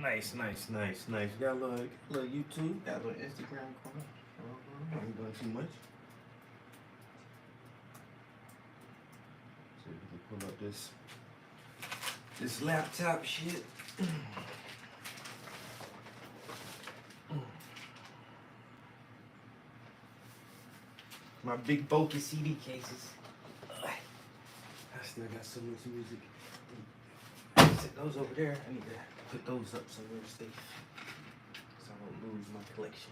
Nice, nice, nice, nice. Got a little YouTube, got a little Instagram going. I ain't doing too much. So we can pull up this laptop shit. My big bulky CD cases. I still got so much music. Set those over there. I need to put those up somewhere safe so I don't lose my collection.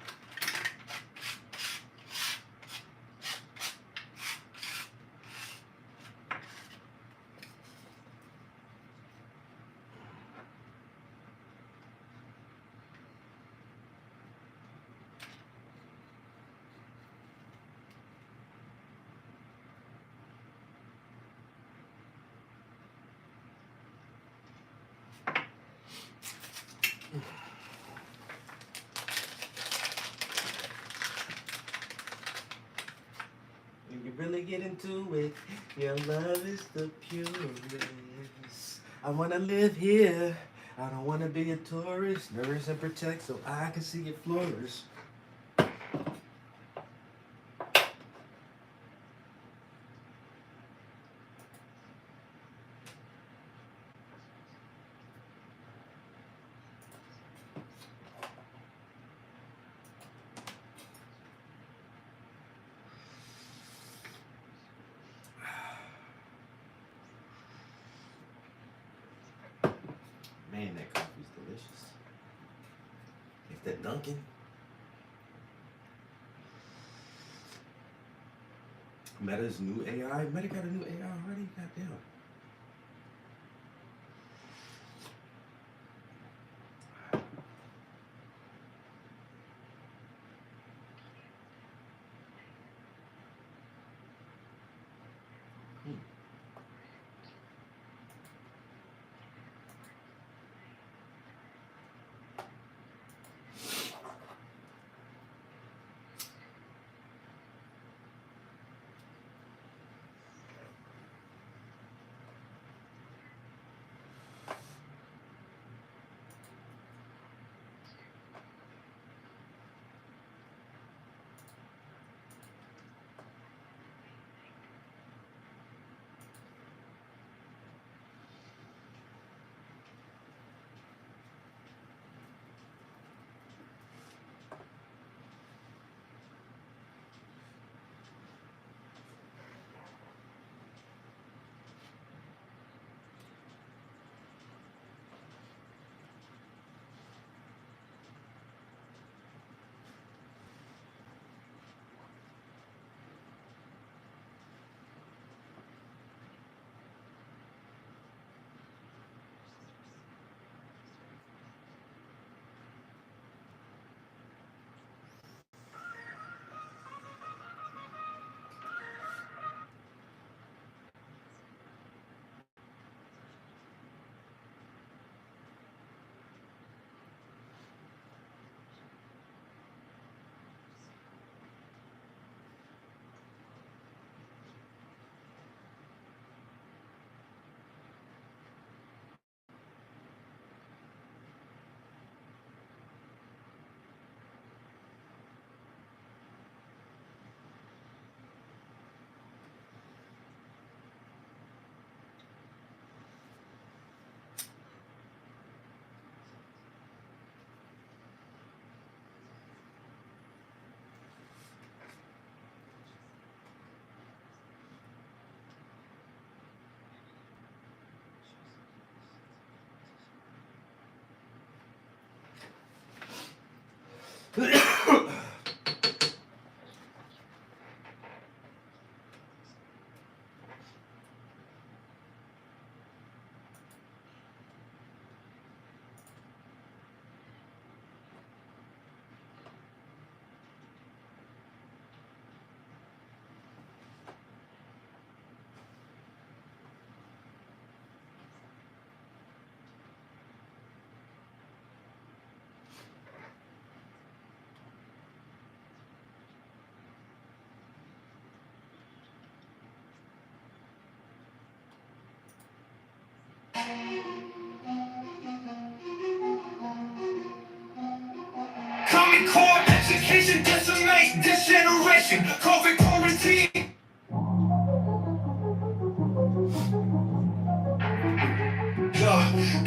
When you really get into it, your love is the purest. I wanna live here. I don't wanna be a tourist. Nourish and protect so I can see it flourish. Man, that coffee's delicious. If that Dunkin'. Meta's new AI. Meta got a new AI already? Goddamn. Common Core education decimate this generation. COVID quarantine.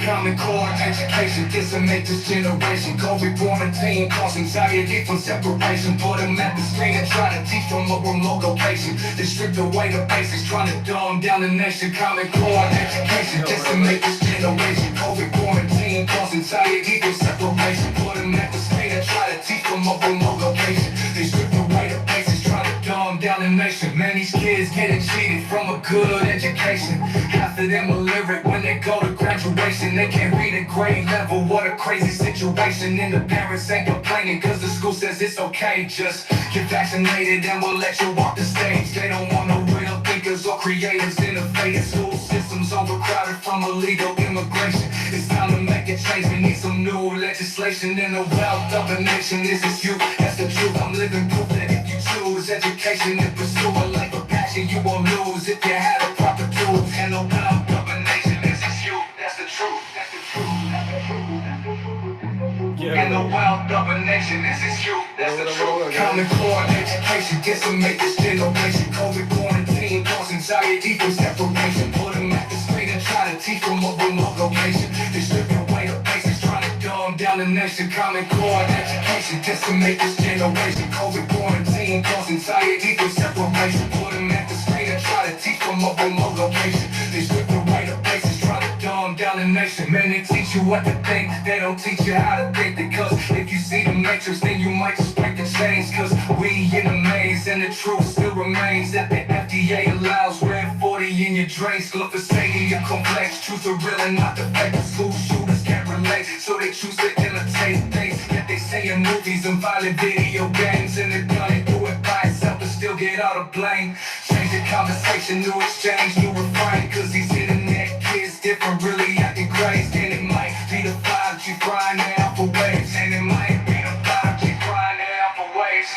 Common Core education decimate this generation. COVID quarantine cause anxiety from separation. Put them at the screen and try to teach from a remote location. They stripped away the basics, trying to dumb down the nation. Common Core education decimate this generation. COVID quarantine cause anxiety from separation. Put them at the screen and try to teach from a remote location. They stripped away the basics, trying to dumb down the nation. Man, these kids getting cheated from a good education. Half of them illiterate when they go to graduation. They can't read at grade level. What a crazy situation. And the parents ain't complaining cause the school says it's okay. Just get vaccinated and we'll let you walk the stage. They don't want no real thinkers or creators. Innovative school systems overcrowded from illegal immigration. It's time to make a change. We need some new legislation. And the wealth of a nation is its youth. That's the truth. I'm living proof that if you choose education and pursue a life of passion, you won't lose if you have the proper tools. And the wealth of a nation is its youth. That's the truth. That's the truth. That's the truth. That's the truth. And the wealth of a nation is its youth. That's the truth. Common Core education decimate this generation. COVID quarantine cause anxiety from separation. Put them at the screen and try to teach from a remote location. They strip away the basics, trying to dumb down the nation. Common Core education decimate this generation. COVID quarantine cause anxiety from separation. Put them at the screen and try to teach from a remote location. They strip away the basics, trying to dumb down the nation. Man, they teach you what to think, they don't teach you how to think. Because if you see the matrix, then you might just break the chains. Cause we in a maze and the truth still remains that the FDA allows red 40 in your drinks. Glyphosate your complex, truth are real and not the fake. School shooters can't relate, so they choose to imitate things that they say in movies and violent video games. And they're gonna do it by itself and still get all the blame. Change the conversation, new exchange, new refrain. Cause these internet kids different, really acting crazy. And it might be the 5G crying out for waves. And it might be the 5G crying out for waves.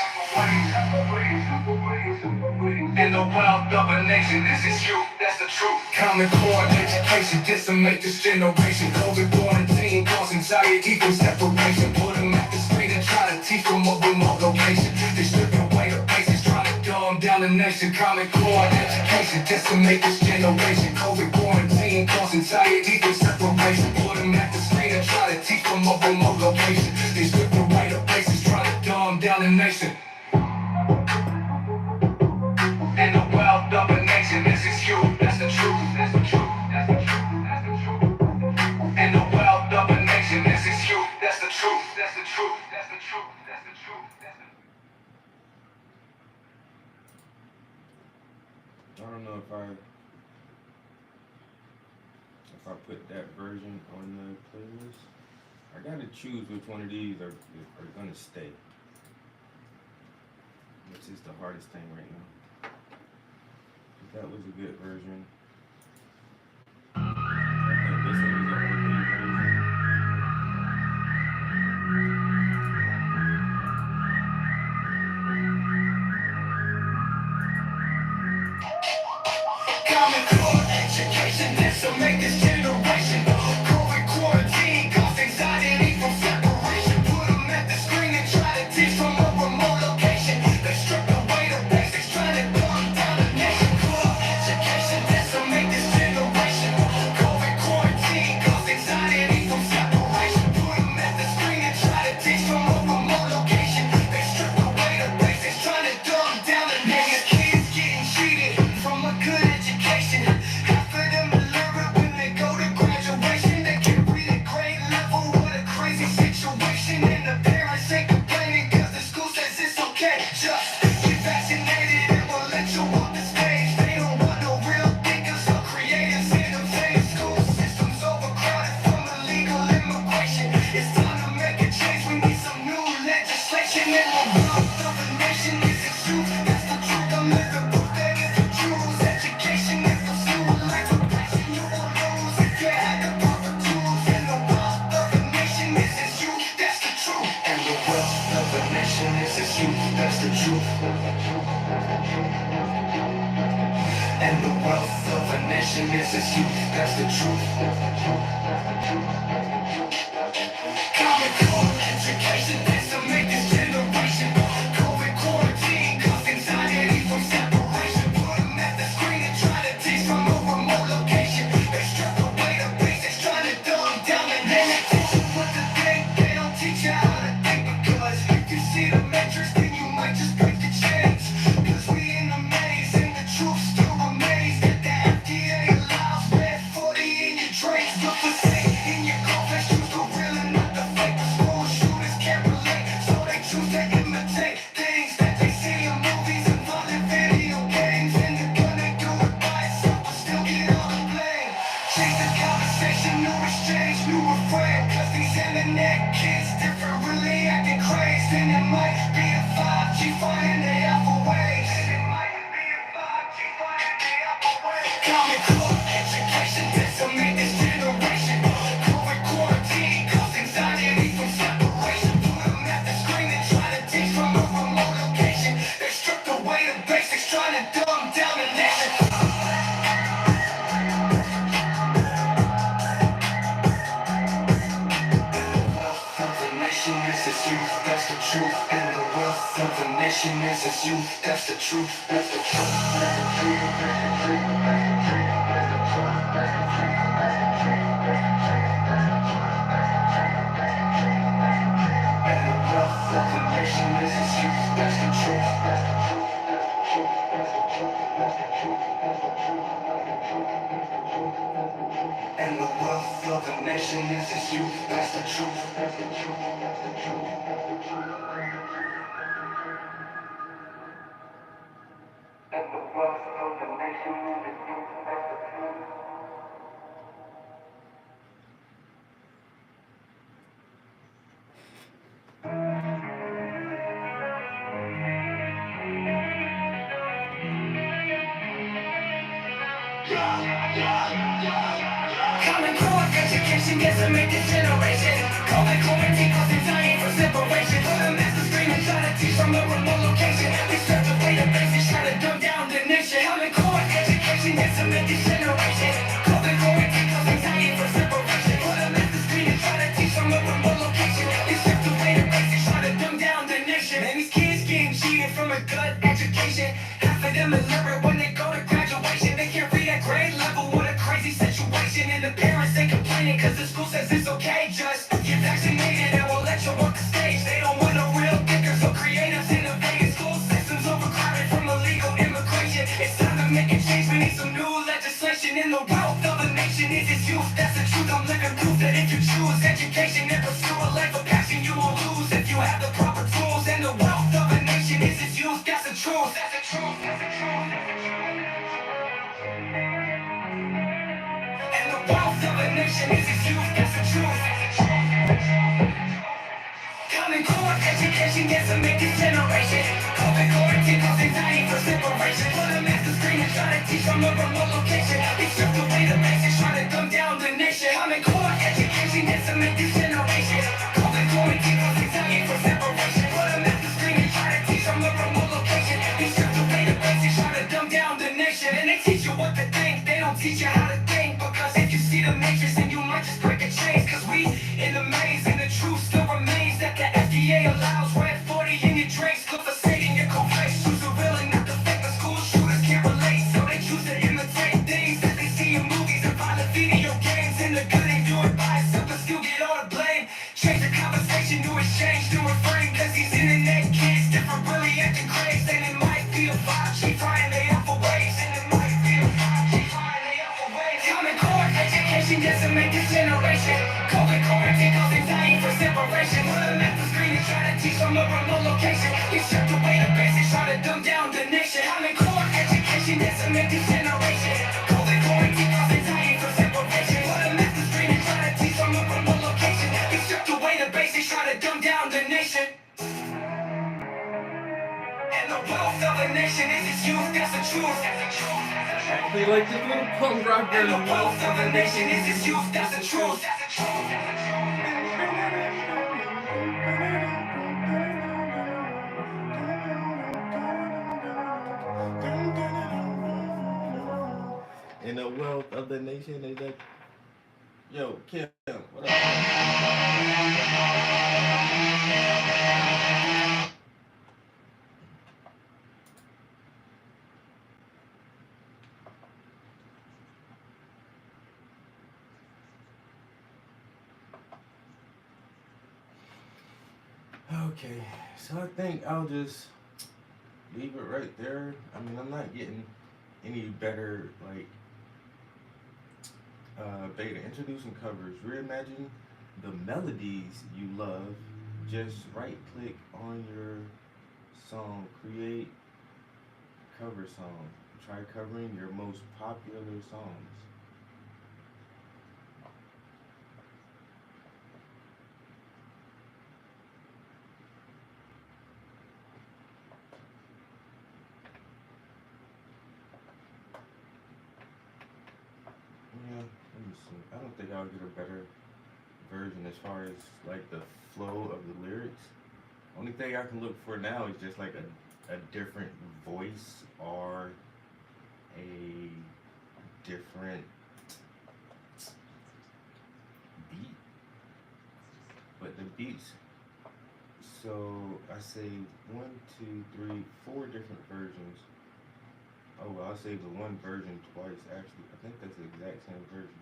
And the wealth of a nation is its youth. That's the truth. Common Core education decimate this generation. COVID quarantine cause anxiety from separation. Put them at the screen and try to teach from a remote location. They strip away the basics, trying to dumb down the nation. Common Core education decimate this generation. COVID quarantine cause anxiety from separation. Put them at the screen and try to teach from a remote location. They strip away the basics, trying to dumb down the nation. And the wealth of a nation is its youth. That's the truth. That's the truth. That's the truth. That's the truth. And the wealth of a nation is its youth. That's the truth. That's the truth. That's the truth. That's the truth. That's the truth. I don't know if I put that version on the playlist. I gotta choose which one of these are gonna stay. Which is the hardest thing right now. That was a good version. I think this one was an okay version. Common Core education decimate this generation. COVID quarantine cause anxiety from separation. Put them at the screen and try to teach from a remote location. They strip away the basics, trying to dumb down the nation. Core education decimate this generation. COVID quarantine cause anxiety from separation. Put them at the screen and try to teach from a remote location. They strip away the basics, trying to dumb down the nation. Kids getting cheated from a good education. Half of them illiterate when they go to graduation. They can't read at grade level. What a crazy situation. And the parents ain't complaining cause the school says it's okay. Just get vaccinated and we'll let you off the stage. They don't want no real thinkers or creators in them saying school systems overcrowded from illegal immigration. It's time to make a change. We need some new legislation. And the wealth of a nation is its youth. That's the truth. I'm living proof that if you choose education and pursue a life of passion, you won't lose if you have the proper tools. And the wealth of a nation is its youth. That's the truth. And the wealth of a nation is its youth. That's the truth. And the wealth of a nation is its youth. That's the truth. Common Core education decimate this imitate things that they see in movies and violent video games. And they're gonna do it by itself, but still get all the blame. Change the conversation, new exchange, new refrain. Cause these internet kids different, really acting crazy. And it might be a 5G flying the alpha waves. And it might be a 5G flying the alpha waves. Common core education decimate this generation. COVID quarantine cause anxiety from separation. Put them at the screen and try to teach from a remote location. They stripped away the basics, trying to dumb down the nation. The nation is its youth, that's the truth. And the wealth of the nation is its youth, that's the truth, that's the truth, that's the truth, that's the truth, that's the truth, that's the truth, that's the truth, and the wealth of the nation is its youth, that's the truth, that's the truth, that's the truth, that's the truth, that's the truth, that's the truth, that's the truth, that's the truth, that's the truth, and the wealth of the nation is its youth, that's the truth, that's the truth, that's the truth, that's the truth, and the wealth of the nation is its youth, that's the truth. Common core education decimate this generation. COVID quarantine cause anxiety for separation. Put them at the screen and try to teach from a remote location. They start to play the basics, try to dumb down the nation. Common core education decimate this generation. COVID quarantine cause anxiety for separation. Put them at the screen and try to teach from a remote location. They start to play the basics, try to dumb down the nation. Man, these kids getting cheated from a good education. Half of them illiterate when they go to graduation. They can't read at grade level. What a crazy situation. And the parents, they complaining cause the school says it's okay. Just get vaccinated and we'll let you walk the stage. They don't want no real thinkers or creatives. Innovative school systems overcrowded from illegal immigration. It's time to make a change. We need some new legislation. In the wealth of a nation is its youth. That's the truth. I'm living proof that if you choose education and pursue a life of passion, you won't lose if you have the proper tools. And the wealth of a nation is its youth. That's the truth. That's the truth. That's the truth. That's the truth. And the wealth of a nation is its youth, that's the truth. Common core education decimate this generation. COVID quarantine cause anxiety for separation. Put them at the screen and try to teach from a remote location. They stripped away the basics, try to dumb down the nation. Common core education decimate this generation. COVID quarantine cause anxiety for separation. Put them at the screen and try to teach from a remote location. They stripped away the basics, try to dumb down the nation. And they teach you what to think, they don't teach you how to think. Because if you see the matrix, then you might just break a chain. Cause we in the maze, and the truth still remains that the FDA allows red 40 in your drinks. Glyphosate in your Kool-Aid. Choose the real and not the fake. The school shooters can't relate, so they choose to imitate things that they see in movies and violent video games. And the good ain't do it by itself, but still get all the blame. Change the conversation, new exchange, new refrain. Cause these internet kids different, really acting crazy. And it might be a 5G flying the alpha waves. And it might be a 5G flying the alpha waves. Common core education decimate this generation. COVID quarantine cause anxiety for separation. Put them at the screen and try to teach from a remote location. They stripped away the basics, try to dumb down the nation. Common core education decimate this generation. COVID quarantine cause anxiety for separation. Put them at the screen and try to teach from a remote location. They stripped away the basics, try to dumb down the nation. And the wealth of a nation is its youth, that's the truth. That's the truth. They like this little punk rocker And in the the wealth of a nation is its youth, that's the truth. That's the truth. That's the truth. And the wealth of the nation is like, yo, Kim, what up? Okay, so I think I'll just leave it right there. I mean, I'm not getting any better, like, beta. Introducing covers. Reimagine the melodies you love. just right click on your song, create cover song. Try covering your most popular songs. Yeah, let me see. I don't think I'll get a better version as far as like the flow of the lyrics. Only thing I can look for now is just like a different voice or a different beat. But the beats, so I say one, two, three, four different versions. Oh, well, I'll save the one version twice actually. I think that's the exact same version.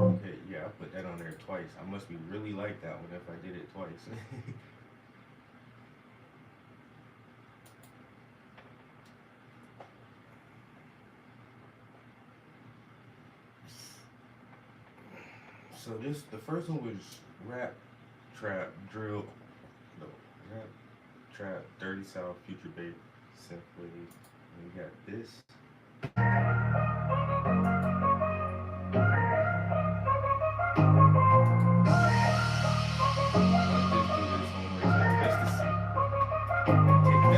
Okay, yeah, I put that on there twice. I must be really like that one if I did it twice. So this, the first one was rap, trap, drill, no, rap, trap, dirty south, future bass, simply. And we got this.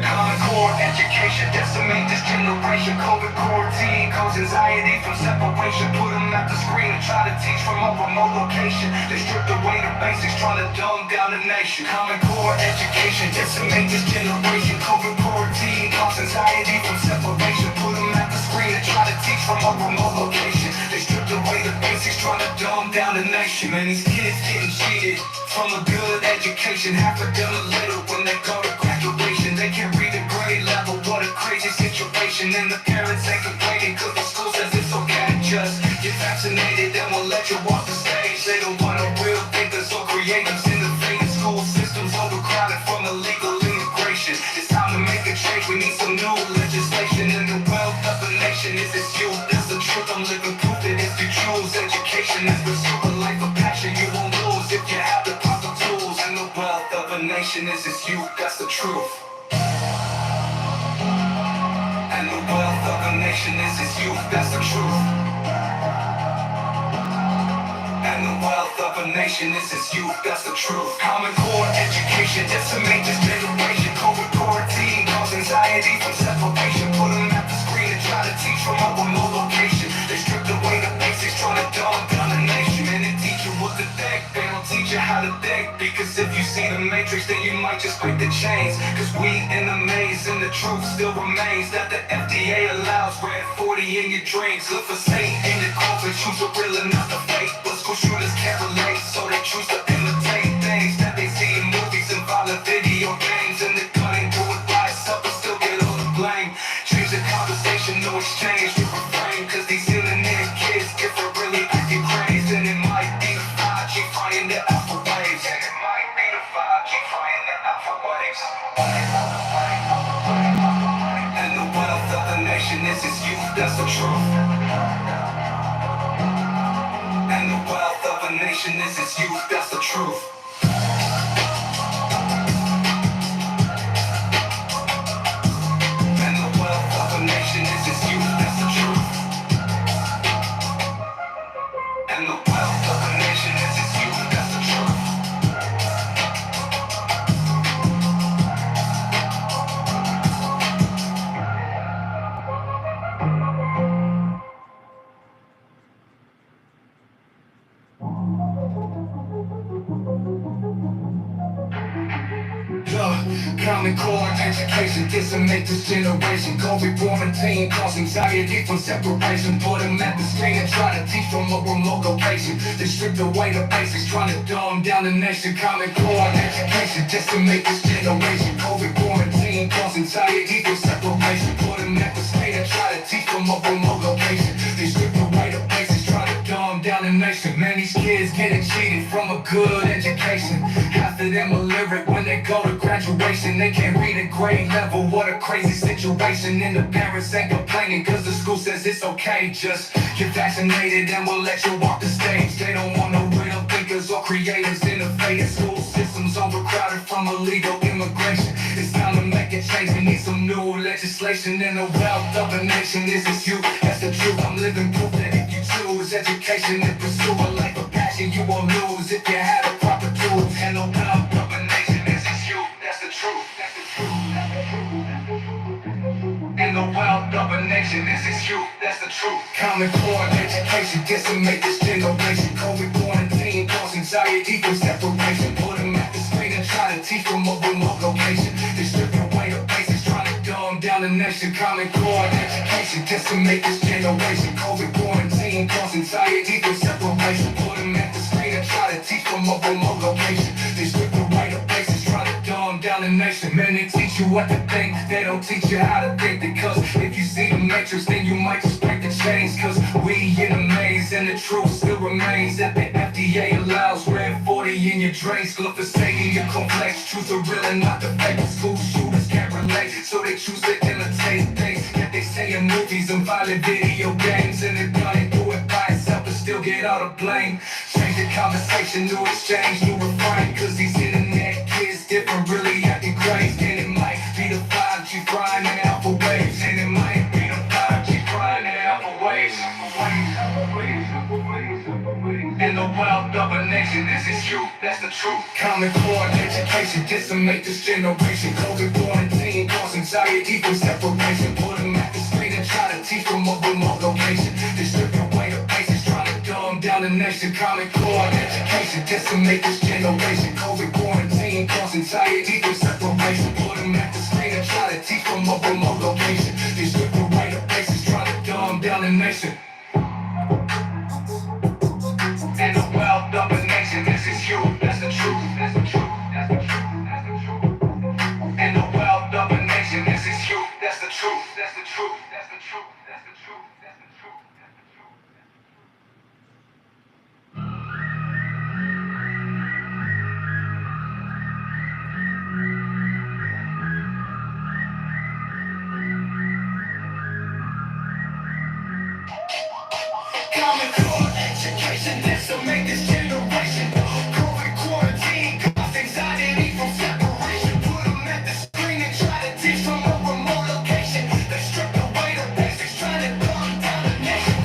Concord education decimate this generation. COVID quarantine cause anxiety from separation. Put them at the screen and try to teach from a remote location. They stripped away the basics, trying to dumb down the nation. Common core education decimate this generation. COVID quarantine cause anxiety from separation. Put them at the screen and try to teach from a remote location. They stripped away the basics, trying to dumb down the nation. Man, these kids getting cheated from a good education. Half of them illiterate when they go to graduation. They can't read the grade level, what a crazy situation. And the parents ain't complaining cause the school says it's okay. Just get vaccinated, then we'll let you walk the stage. They don't want a real thinkers or creatives. Innovative school systems overcrowded from illegal immigration. It's time to make a change, we need some new legislation. And the wealth of the nation is its youth. That's the truth, I'm living proof that if you choose education and pursue a life of passion, you won't lose if you have the proper tools. And the wealth of a nation is its youth, that's the truth. And the wealth of a nation is its youth, that's the truth. And the wealth of a nation is its youth, that's the truth. Common core education decimate this generation. COVID quarantine cause anxiety from separation. Put them at the screen and try to teach from a remote location. They stripped away the basics, trying to dumb down the nation. And they teach you what to think, they don't teach you how to think. Because if you see the matrix, then you might just break the chains. Cause we in the maze and the truth still remains that the FDA allows red 40 in your dreams. Look for Satan in the coffin, choose a real and not the fake. But school shooters can't relate, so they choose to imitate things that they see in movies and violent video games. And the gun ain't do it right, but still get all the blame. Change the conversation, no exchange, we refrain. Cause these internet kids get for really acting crazy. And it might be the 5G flying the alpha waves. And it might be the 5G flying the alpha waves. And the wealth of the nation is its youth, that's the truth. And the wealth of a nation is its youth, that's the truth. And the wealth of a nation is its youth, that's the truth. And the wealth of a nation is its youth, that's the truth. Common core education decimate this generation. COVID quarantine cause anxiety from separation. Put them at the screen and try to teach from a remote location. They stripped away the basics, trying to dumb down the nation. Common core education decimate this generation. COVID quarantine cause anxiety from separation. Put them at the screen and try to teach from a remote location. They stripped away the basics, trying to dumb down the nation. Man, these kids getting cheated from a good education. Half of them illiterate when they go to graduation. They can't read at grade level. What a crazy situation. And the parents ain't complaining cause the school says it's okay. Just get vaccinated and we'll let you walk the stage. They don't want no real thinkers or creators. Innovative school systems overcrowded from illegal immigration. It's time to make a change. We need some new legislation. And the wealth of a nation is its youth. That's the truth. I'm living proof that if you choose education and pursue a life of passion, you won't lose if you have the proper tools. And the wealth of a nation is its youth. That's the truth. That's the truth. That's the truth. And the wealth of a nation is its youth. That's the truth. Common core education decimate this generation. COVID quarantine cause anxiety from separation. Put them at the screen and try to teach from a remote location. They strip away the basics, trying to dumb down the nation. Common core education decimate this generation. COVID quarantine cause anxiety from separation. Put them at the screen and try to teach from a remote location. They strip away the basics, trying to dumb down the nation. Man, they teach you what to think, they don't teach you how to think. Because if you see the matrix, then you might just break the chains. Cause we in a maze and the truth still remains that the FDA allows red 40 in your drinks. Glyphosate in your complex, truth are real and not the fake. School shooters can't relate, so they choose to imitate things that they say in movies and violent video games. And they're gonna do it by itself and still get all the blame. Change the conversation, new exchange, new refrain. Cause these internet kids different, really acting crazy. And it might be the 5G frying and alpha waves. And it might be the 5G frying and alpha waves. And the wealth of a nation is its youth, that's the truth. Common core education decimate this generation. COVID quarantine cause anxiety from separation. Put them at the screen and try to teach from a remote location. They strip away the basics, trying to dumb down the nation. Common core education decimate this generation. COVID quarantine cause anxiety from separation. Put them at the screen and try to teach from a remote location. They strip away the basics, trying to dumb down the nation. And the wealth of a nation is its youth. That's the truth. That's the truth. That's the truth. That's the truth. And the wealth of a nation is its youth. That's the truth. That's the truth. That's the truth. That's the truth. That's the truth. That's the truth. Common core education, this will make this generation. COVID quarantine, cause anxiety from separation. Put them at the screen and try to teach from a remote location. They stripped away the basics, trying to dumb down the nation.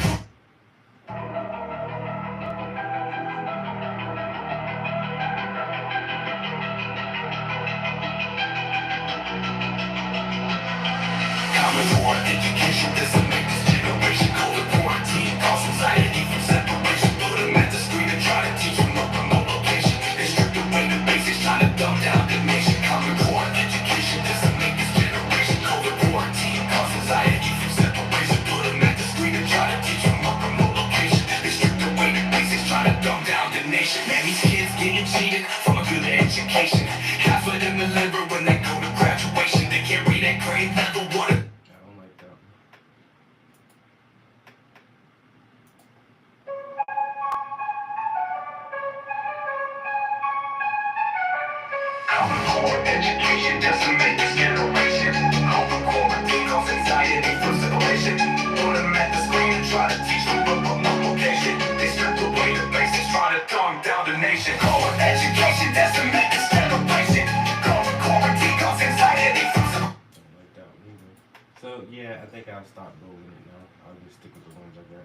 Common core education, this will make this generation. COVID quarantine, cause anxiety from separation. Put them at the screen and try to teach from a remote location. They stripped away the basics, trying to dumb down the nation. Common core education, this will make this generation. COVID quarantine, cause anxiety from separation. Put them at the screen and try to teach from a remote location. They stripped away the basics, trying to dumb down the nation. Man, these kids getting cheated from a good education. Half of them illiterate when they go to graduation. They can't read at grade level. What a I don't like that. Common core education decimate this generation. COVID quarantine cause anxiety from separation. Put them at the screen and try to teach from a remote location. They strip away the basics, try to dumb down the nation. Core education decimate this generation. COVID quarantine cause anxiety from separation. I don't like that one either. So yeah, I think I'll stop rolling it now. I'll just stick with the ones I got.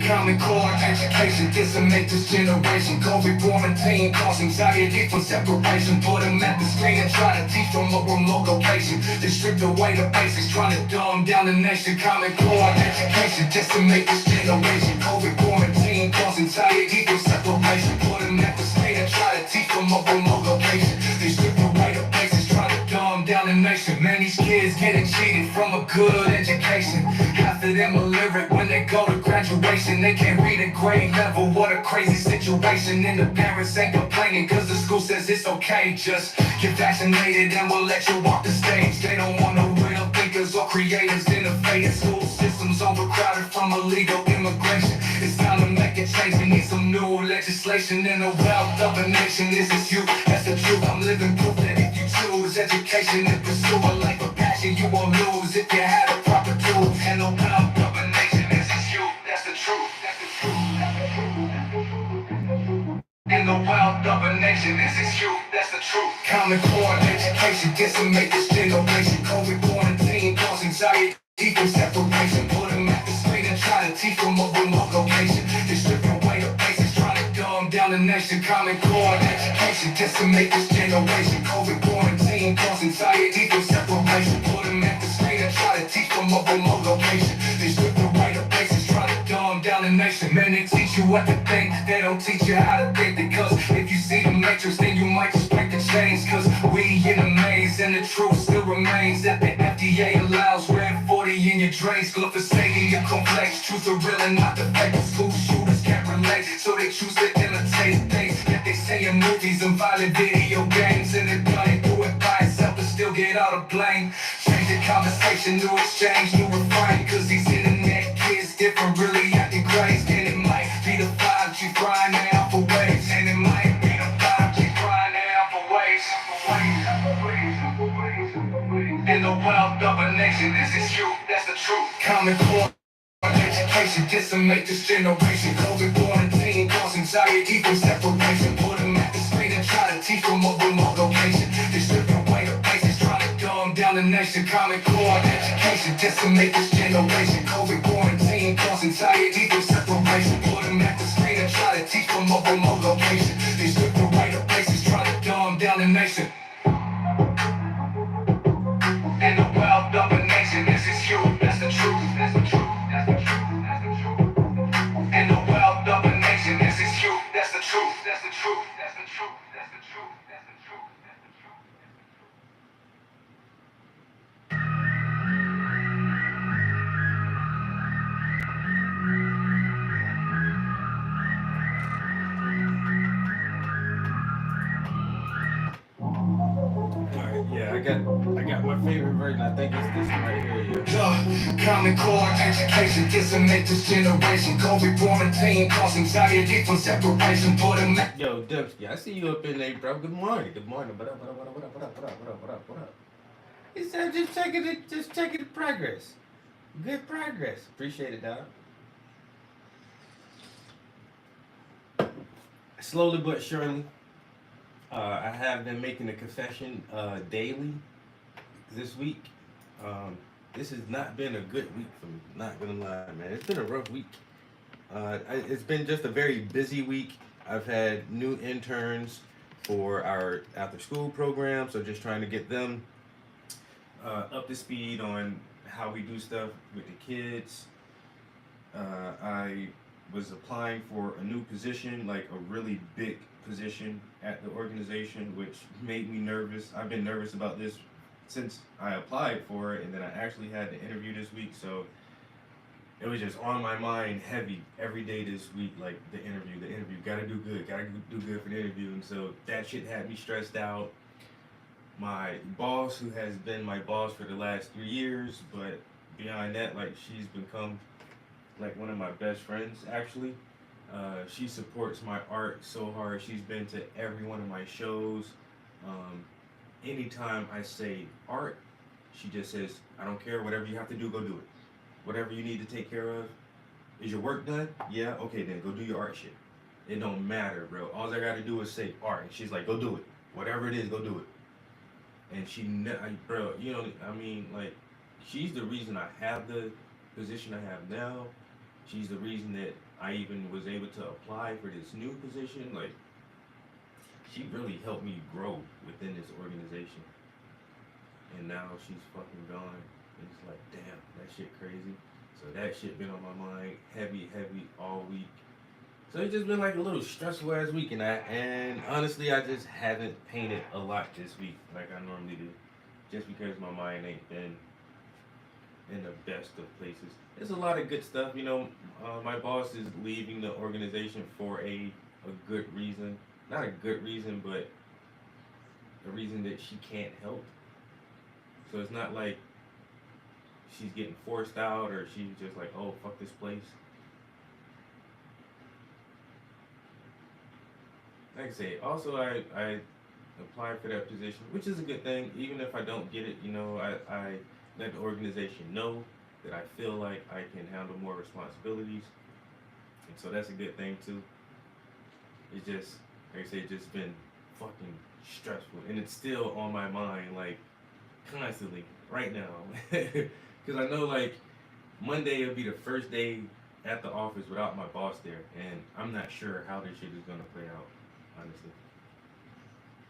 Common core education decimate this generation. COVID quarantine cause anxiety from separation. Put them at the screen and try to teach from a remote location. They stripped away the basics, trying to dumb down the nation. Common core education decimate this generation. COVID quarantine cause anxiety from separation. Put them at the screen and try to teach from a remote location. They stripped away the basics, trying to dumb down the nation. Man, these kids getting cheated from a good education. Half of them illiterate when they go to graduation. They can't read at grade level. What a crazy situation. And the parents ain't complaining cause the school says it's okay. Just get vaccinated and we'll let you walk the stage. They don't want no real thinkers thought creators, innovators, school systems overcrowded from illegal immigration. It's time to make a change. We need some new legislation in a well-governed nation. This is you, that's the truth. I'm living proof that if you choose education and pursue a life of passion, you won't lose if you have the proper tools. And a well-governed nation. This is you, that's the truth. That's the truth. That's the truth. That's the truth. In the well-governed nation, this is you, that's the truth. Common core education, decimate this generation. COVID quarantine, cause anxiety, equal separation. Put them at the screen and try to teach from a remote location. They strip away the basics, trying to dumb down the nation. Common core education, decimate this generation. COVID quarantine, cause anxiety, equal separation. Put them at the screen and try to teach from a remote location. They strip away the basics, trying to dumb down the nation. Man, they teach you what to think, they don't teach you how to think. Because if you see the matrix, then you might just break the chains. Cause we in a maze, and the truth still remains that the FDA allows red 40 in your drains. Glyphosate your complex, truth are real and not the fake. School shooters can't relate, so they choose to imitate things that they say in movies and violent video games. And they're gonna do it by itself but still get all the blame. Change the conversation, new exchange, new refrain. Cause these internet kids different, really acting crazy. And it might be the 5G crying out for waves. And it might be the 5G crying out for waves. In the well-governed nation, this is you, that's the truth. Common core education, decimate this generation. COVID quarantine, cause anxiety from separation. Put them at the screen and try to teach from a remote location. They strip away the basics, trying to dumb down the nation. Common core education, decimate this generation. COVID quarantine, cause anxiety from separation. Put them at the screen and try to teach from a remote location. They strip away the basics, trying to dumb down the nation. In the well-governed nation, this is you, that's the truth, that's the truth, that's the truth, that's the truth. In the well-governed nation, this is you, that's the truth, that's the truth, that's the truth, that's the truth, that's the truth, that's the truth. Alright, yeah, I got my favorite version. I think it's this one right here, yeah. Common core education, decimate this generation. COVID quarantine, cause anxiety from separation. Put them at Yo, Dempsey, I see you up in there, bro. Good morning. Good morning. What up, what up, what up, what up, what up, what up, what up, what up, what up? He said just checking the progress. Good progress. Appreciate it, dog. Slowly but surely, I have been making a confession daily this week. This has not been a good week for me. Not gonna lie, man. It's been a rough week. It's been just a very busy week. I've had new interns for our after school program, so just trying to get them up to speed on how we do stuff with the kids. I was applying for a new position, like a really big position at the organization, which made me nervous. I've been nervous about this since I applied for it, and then I actually had the interview this week, so it was just on my mind heavy every day this week, like the interview, gotta do good for the interview, and so that shit had me stressed out. My boss, who has been my boss for the last 3 years, but beyond that, like, she's become like one of my best friends, actually. She supports my art so hard. She's been to every one of my shows. Anytime I say art, she just says, I don't care, whatever you have to do, go do it. Whatever you need to take care of. Is your work done? Yeah, okay, then go do your art shit. It don't matter, bro. All I gotta do is say art. And she's like, go do it. Whatever it is, go do it. And she, bro, you know, I mean, like, she's the reason I have the position I have now. She's the reason that I even was able to apply for this new position. Like, she really helped me grow within this organization. And now she's fucking gone. And it's like, damn, that shit crazy. So that shit been on my mind heavy all week. So it's just been like a little stressful ass week, and honestly, I just haven't painted a lot this week like I normally do, just because my mind ain't been in the best of places. There's a lot of good stuff, you know. My boss is leaving the organization for a good reason, not a good reason, but a reason that she can't help. So it's not like she's getting forced out or she's just like, oh, fuck this place. Like I say, also I applied for that position, which is a good thing. Even if I don't get it, I let the organization know that I feel like I can handle more responsibilities, and so that's a good thing too. It's just, like I say, it's just been fucking stressful, and it's still on my mind, like constantly right now, because I know like Monday will be the first day at the office without my boss there, and I'm not sure how this shit is gonna play out, honestly.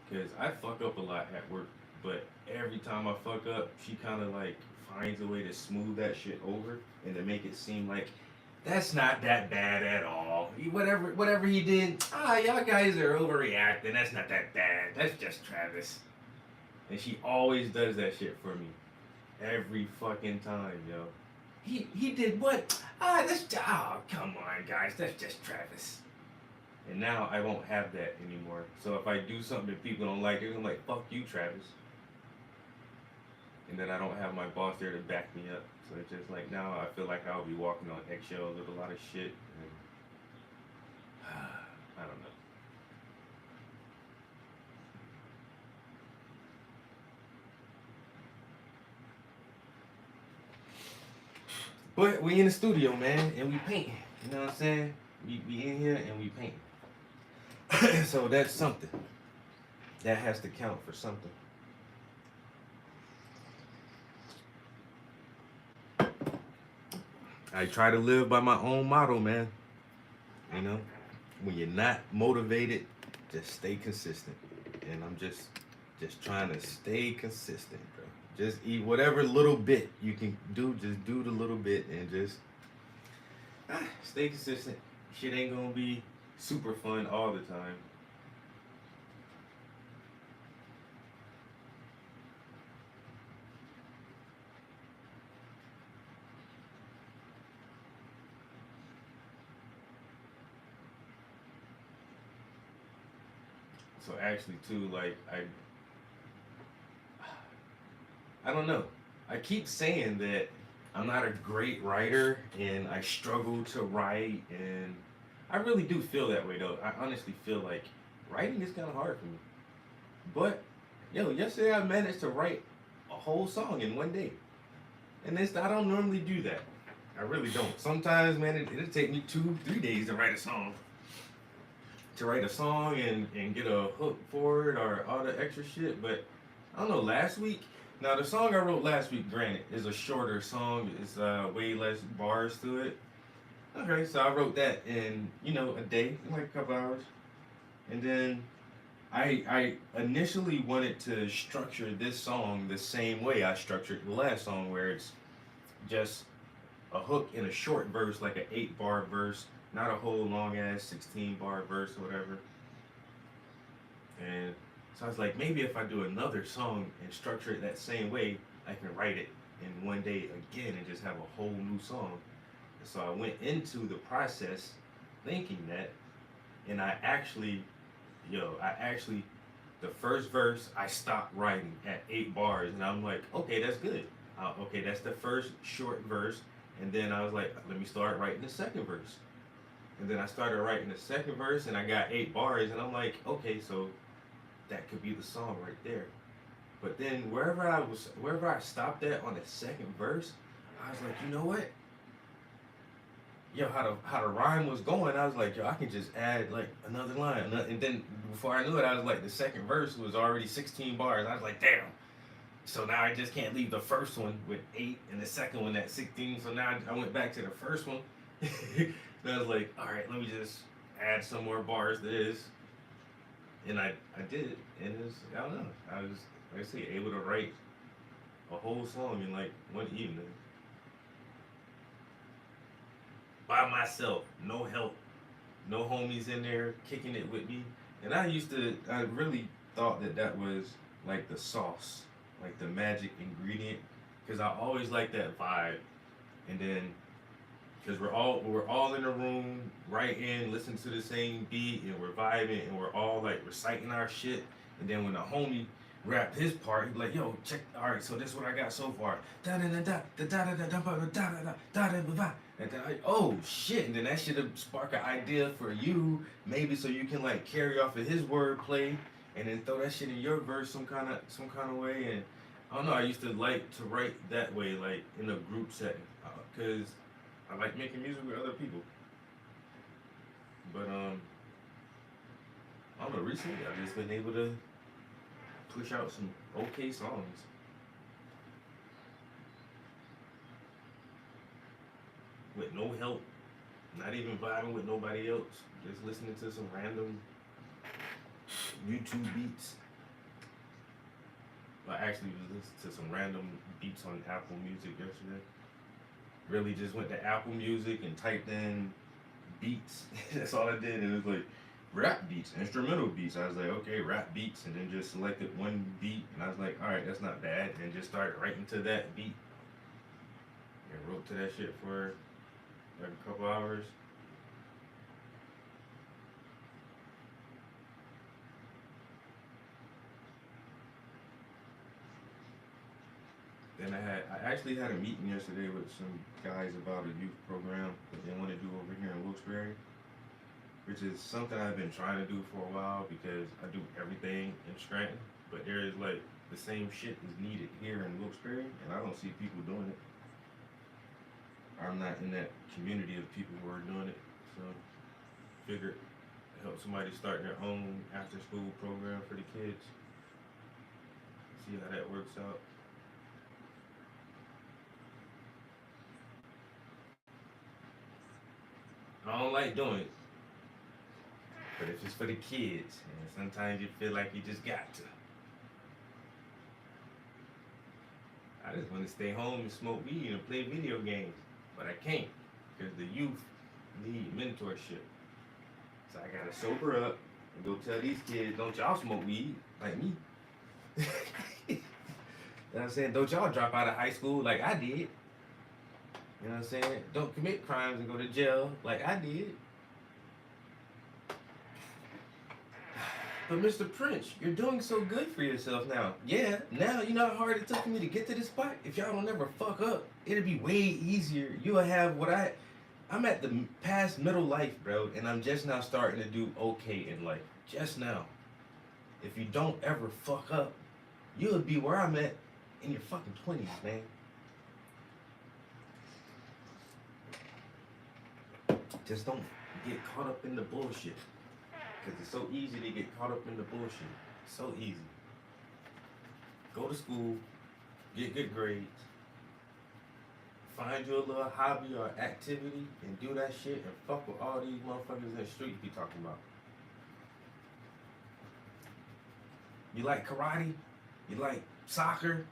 Because I fuck up a lot at work, but every time I fuck up, she kind of like finds a way to smooth that shit over and to make it seem like that's not that bad at all. Whatever he did, y'all guys are overreacting. That's not that bad. That's just Travis. And she always does that shit for me, every fucking time, yo. He did what? Come on, guys. That's just Travis. And now I won't have that anymore. So if I do something that people don't like, they're gonna be like, fuck you, Travis. And then I don't have my boss there to back me up. So it's just like now I feel like I'll be walking on eggshells with a lot of shit. And I don't know. But we in the studio, man, and we painting. You know what I'm saying? We in here and we painting. So that's something. That has to count for something. I try to live by my own motto, man. You know, when you're not motivated, just stay consistent. And I'm just trying to stay consistent, bro. Just eat whatever little bit you can do. Just do the little bit and just stay consistent. Shit ain't gonna be super fun all the time. So actually, too, like I don't know. I keep saying that I'm not a great writer and I struggle to write, and I really do feel that way though. I honestly feel like writing is kind of hard for me. But yo, yesterday I managed to write a whole song in one day, and I don't normally do that. I really don't. Sometimes, man, it'll take me 2, 3 days to write a song. To write a song and get a hook for it or all the extra shit. But I don't know, last week, now the song I wrote last week, granted, is a shorter song. It's way less bars to it. Okay, so I wrote that in, a day, like a couple hours. And then I initially wanted to structure this song the same way I structured the last song, where it's just a hook in a short verse, like an 8-bar verse, not a whole long ass 16-bar verse or whatever. And so I was like, maybe if I do another song and structure it that same way, I can write it in one day again and just have a whole new song. And so I went into the process thinking that, and the first verse I stopped writing at 8 bars, and I'm like, okay, that's good. Okay, that's the first short verse. And then I was like, let me start writing the second verse. And then I started writing the second verse, and I got 8 bars, and I'm like, okay, so that could be the song right there. But then wherever I stopped at on the second verse, I was like, you know what? Yo, how the rhyme was going, I was like, yo, I can just add like another line, and then before I knew it, I was like, the second verse was already 16 bars. I was like, damn. So now I just can't leave the first one with 8 and the second one at 16. So now I went back to the first one. And I was like, all right, let me just add some more bars to this. And I did it, and it was, I don't know, I was, like I say, able to write a whole song in like one evening. By myself, no help, no homies in there kicking it with me. And I really thought that was like the sauce, like the magic ingredient, because I always like that vibe. And then, because we're all in a room, writing, listening to the same beat, and we're vibing, and we're all like reciting our shit. And then when the homie rap his part. He'd be like, yo, check. All right, so this is what I got so far. Da da da da da da da da da da da da da da. And then oh shit, and then that should spark an idea for you, maybe so you can like carry off of his wordplay, and then throw that shit in your verse some kind of way. And I don't know. I used to like to write that way, like in a group setting, cause I like making music with other people. But I don't know. Recently, I've just been able to push out some okay songs. With no help, not even vibing with nobody else, just listening to some random YouTube beats. I actually was listening to some random beats on Apple Music yesterday. Really just went to Apple Music and typed in beats. That's all I did. It was like rap beats, instrumental beats. I was like, okay, rap beats, and then just selected one beat, and I was like, all right, that's not bad, and just started writing to that beat. And wrote to that shit for like a couple hours. Then I actually had a meeting yesterday with some guys about a youth program that they want to do over here in Wilkes-Barre, which is something I've been trying to do for a while because I do everything in Scranton, but there is like the same shit is needed here in Wilkes-Barre, and I don't see people doing it. I'm not in that community of people who are doing it, so figured help somebody start their own after-school program for the kids. See how that works out. I don't like doing it, but if it's for the kids, and sometimes you feel like you just got to. I just want to stay home and smoke weed and play video games, but I can't because the youth need mentorship. So I gotta sober up and go tell these kids, don't y'all smoke weed like me. You know what I'm saying? Don't y'all drop out of high school like I did. You know what I'm saying? Don't commit crimes and go to jail like I did. But Mr. Prince, you're doing so good for yourself now. Yeah, now you know how hard it took for me to get to this spot? If y'all don't ever fuck up, it'll be way easier. You'll have what I'm at the past middle life, bro, and I'm just now starting to do okay in life. Just now. If you don't ever fuck up, you'll be where I'm at in your fucking 20s, man. Just don't get caught up in the bullshit. Because it's so easy to get caught up in the bullshit. So easy. Go to school, get good grades, find you a little hobby or activity and do that shit and fuck with all these motherfuckers in the street be talking about. You like karate? You like soccer?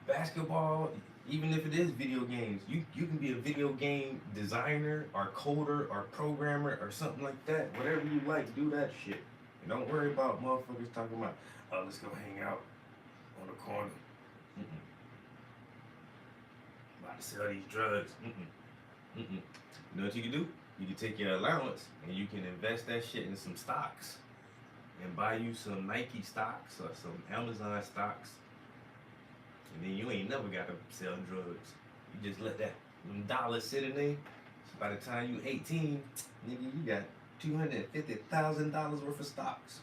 Basketball? Even if it is video games, you can be a video game designer or coder or programmer or something like that. Whatever you like, do that shit. And don't worry about motherfuckers talking about, oh, let's go hang out on the corner. About to sell these drugs. You know what you can do? You can take your allowance and you can invest that shit in some stocks and buy you some Nike stocks or some Amazon stocks. And then you ain't never got to sell drugs. You just let that them dollars sit in there. So by the time you 18, nigga, you got $250,000 worth of stocks.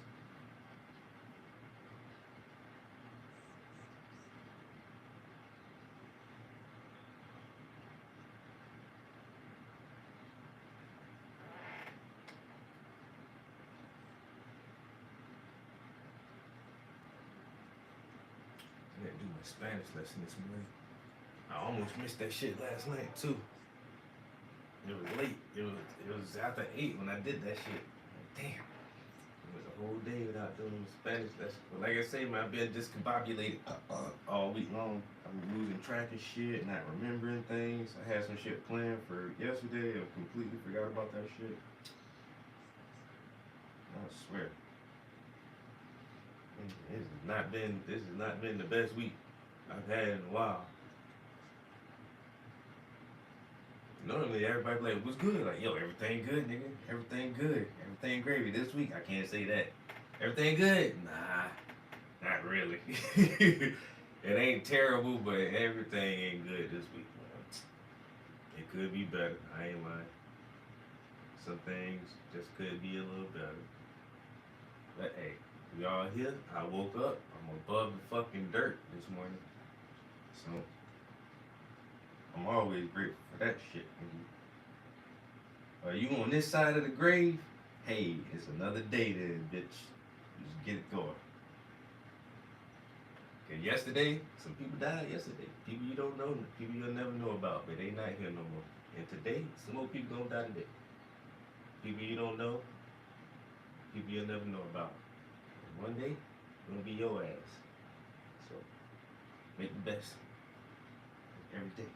I didn't do my Spanish lesson this morning. I almost missed that shit last night too. It was late. It was after 8 when I did that shit. Damn. It was a whole day without doing the Spanish lesson. But like I say, man, I've been discombobulated all week long. I'm losing track of shit, not remembering things. I had some shit planned for yesterday. I completely forgot about that shit. I swear. This has not been the best week I've had in a while. Normally everybody be like, what's good? Like, yo, everything good, nigga. Everything good. Everything gravy. This week I can't say that. Everything good? Nah. Not really. It ain't terrible, but everything ain't good this week, man. It could be better. I ain't lying. Some things just could be a little better. But hey, we all here. I woke up. I'm above the fucking dirt this morning. So I'm always grateful for that shit. Are you on this side of the grave? Hey, it's another day then, bitch. Just get it going. And yesterday, some people died yesterday. People you don't know, people you'll never know about, but they not here no more. And today, some more people gonna die today. People you don't know, people you'll never know about. And one day, it's gonna be your ass. So, make the best of every day.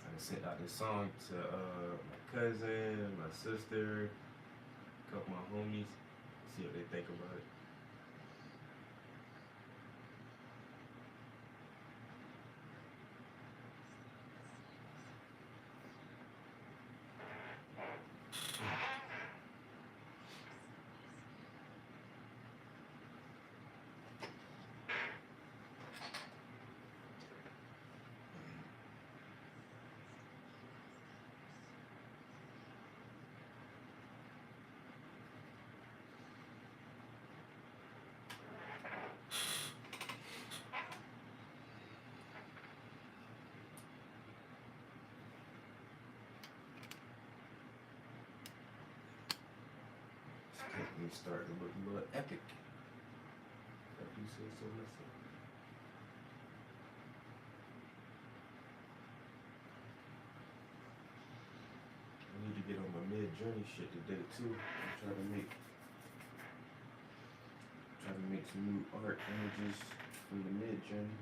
I sent out this song to my cousin, my sister, a couple of my homies, see what they think about it. We start to look a little epic. If you say so myself. I need to get on my mid-journey shit today too. I'm trying to make some new art images from the mid-journey.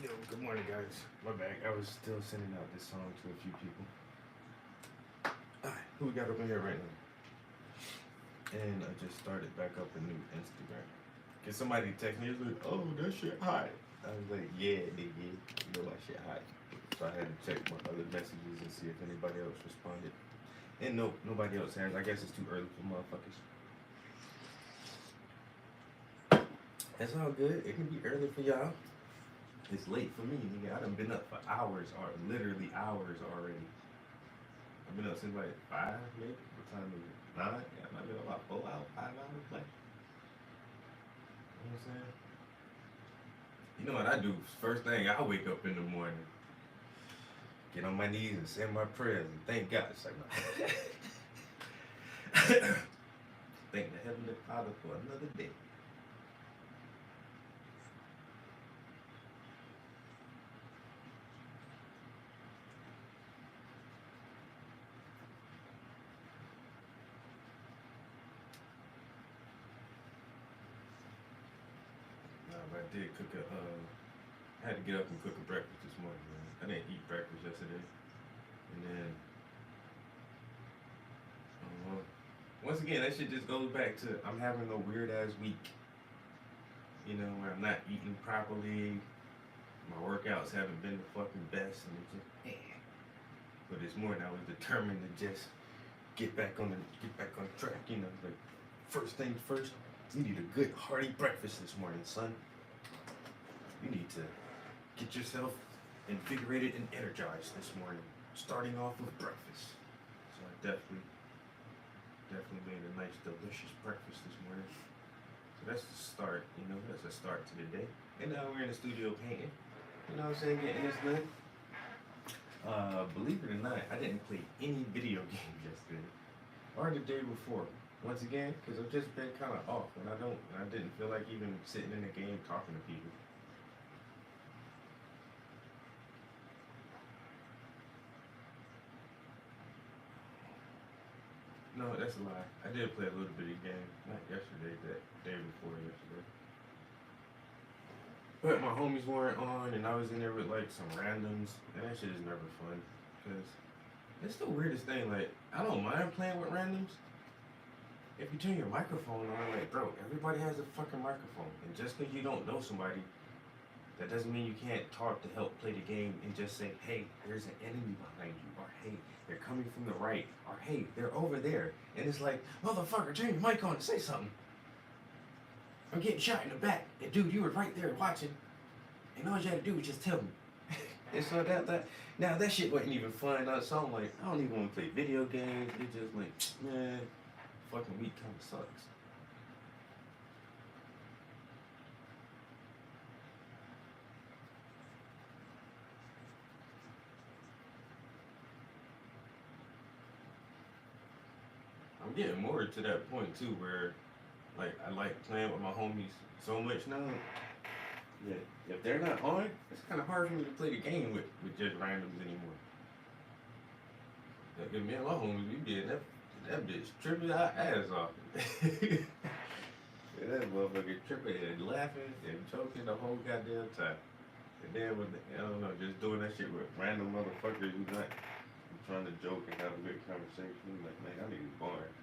Yo, good morning, guys. My bad. I was still sending out this song to a few people. Alright, who we got up in here right now? And I just started back up a new Instagram. Cause somebody text me, it was like, oh, that shit hot. I was like, yeah, nigga, you know my shit hot. So I had to check my other messages and see if anybody else responded. And no, nobody else has. I guess it's too early for motherfuckers. That's all good. It can be early for y'all. It's late for me, nigga. I done been up for hours, or literally hours already. I've been up since like 5, maybe. What time is it? 9? Yeah, I've been up about 4 hours, 5 hours, like. You know what I'm saying? You know what I do? First thing, I wake up in the morning, get on my knees and say my prayers and thank God. It's like, thank the Heavenly Father for another day. I did cook I had to get up and cook a breakfast this morning, man. I didn't eat breakfast yesterday. And then, once again, that shit just goes back to I'm having a weird ass week. You know, where I'm not eating properly. My workouts haven't been the fucking best, and it's just, But this morning I was determined to just get back on track. You know, like first things first. You need a good hearty breakfast this morning, son. You need to get yourself invigorated and energized this morning, starting off with breakfast. So I definitely made a nice, delicious breakfast this morning. So that's the start, you know, that's a start to the day. And now we're in the studio painting. You know what I'm saying? Getting this done. Believe it or not, I didn't play any video games yesterday or the day before. Once again, because I've just been kind of off, and I didn't feel like even sitting in the game talking to people. No, that's a lie. I did play a little bit of game, not yesterday, that day before yesterday. But my homies weren't on, and I was in there with like some randoms, and that shit is never fun, because it's the weirdest thing. Like, I don't mind playing with randoms. If you turn your microphone on, like, bro, everybody has a fucking microphone. And just because you don't know somebody, that doesn't mean you can't talk to help play the game and just say, hey, there's an enemy behind you. Or, hey, they're coming from the right. Or, hey, they're over there. And it's like, motherfucker, turn your mic on and say something. I'm getting shot in the back. And, dude, you were right there watching. And all you had to do was just tell me. And so now that shit wasn't even fun. So I'm like, I don't even want to play video games. It's just like, man, fucking week kind of sucks. I'm getting more to that point too, where like I like playing with my homies so much now that if they're not on, it's kind of hard for me to play the game with just randoms anymore. Like me and my homies, we did that bitch tripping our ass off. Yeah, that motherfucker tripping and laughing and choking the whole goddamn time. And then with I don't know, just doing that shit with random motherfuckers who not trying to joke and have a good conversation. Like, man, I need to boring.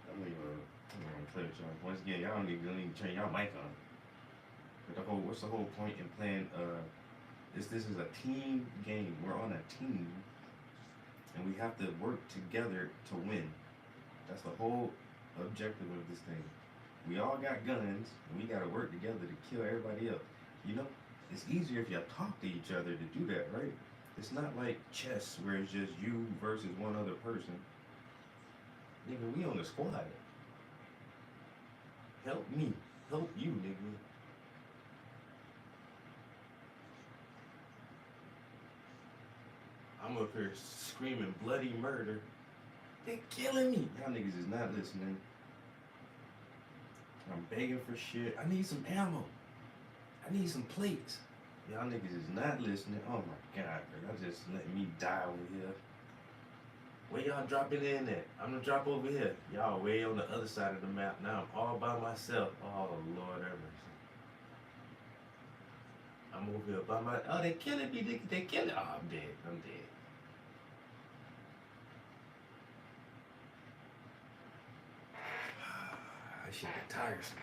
I don't even play with y'all. Once again, y'all don't even turn y'all mic on. But what's the whole point in playing? This is a team game. We're on a team, and we have to work together to win. That's the whole objective of this thing. We all got guns, and we got to work together to kill everybody else. You know, it's easier if you talk to each other to do that, right? It's not like chess where it's just you versus one other person. Nigga, we on the squad. Help me. Help you, nigga. I'm up here screaming bloody murder. They're killing me. Y'all niggas is not listening. I'm begging for shit. I need some ammo. I need some plates. Y'all niggas is not listening. Oh my god, bro. Y'all just letting me die over here. Where y'all dropping in at? I'm gonna drop over here. Y'all way on the other side of the map. Now I'm all by myself. Oh Lord have mercy. I'm over here by my. Oh, they killing me, nigga. They killing. Oh, I'm dead. I'm dead. That shit get tiresome.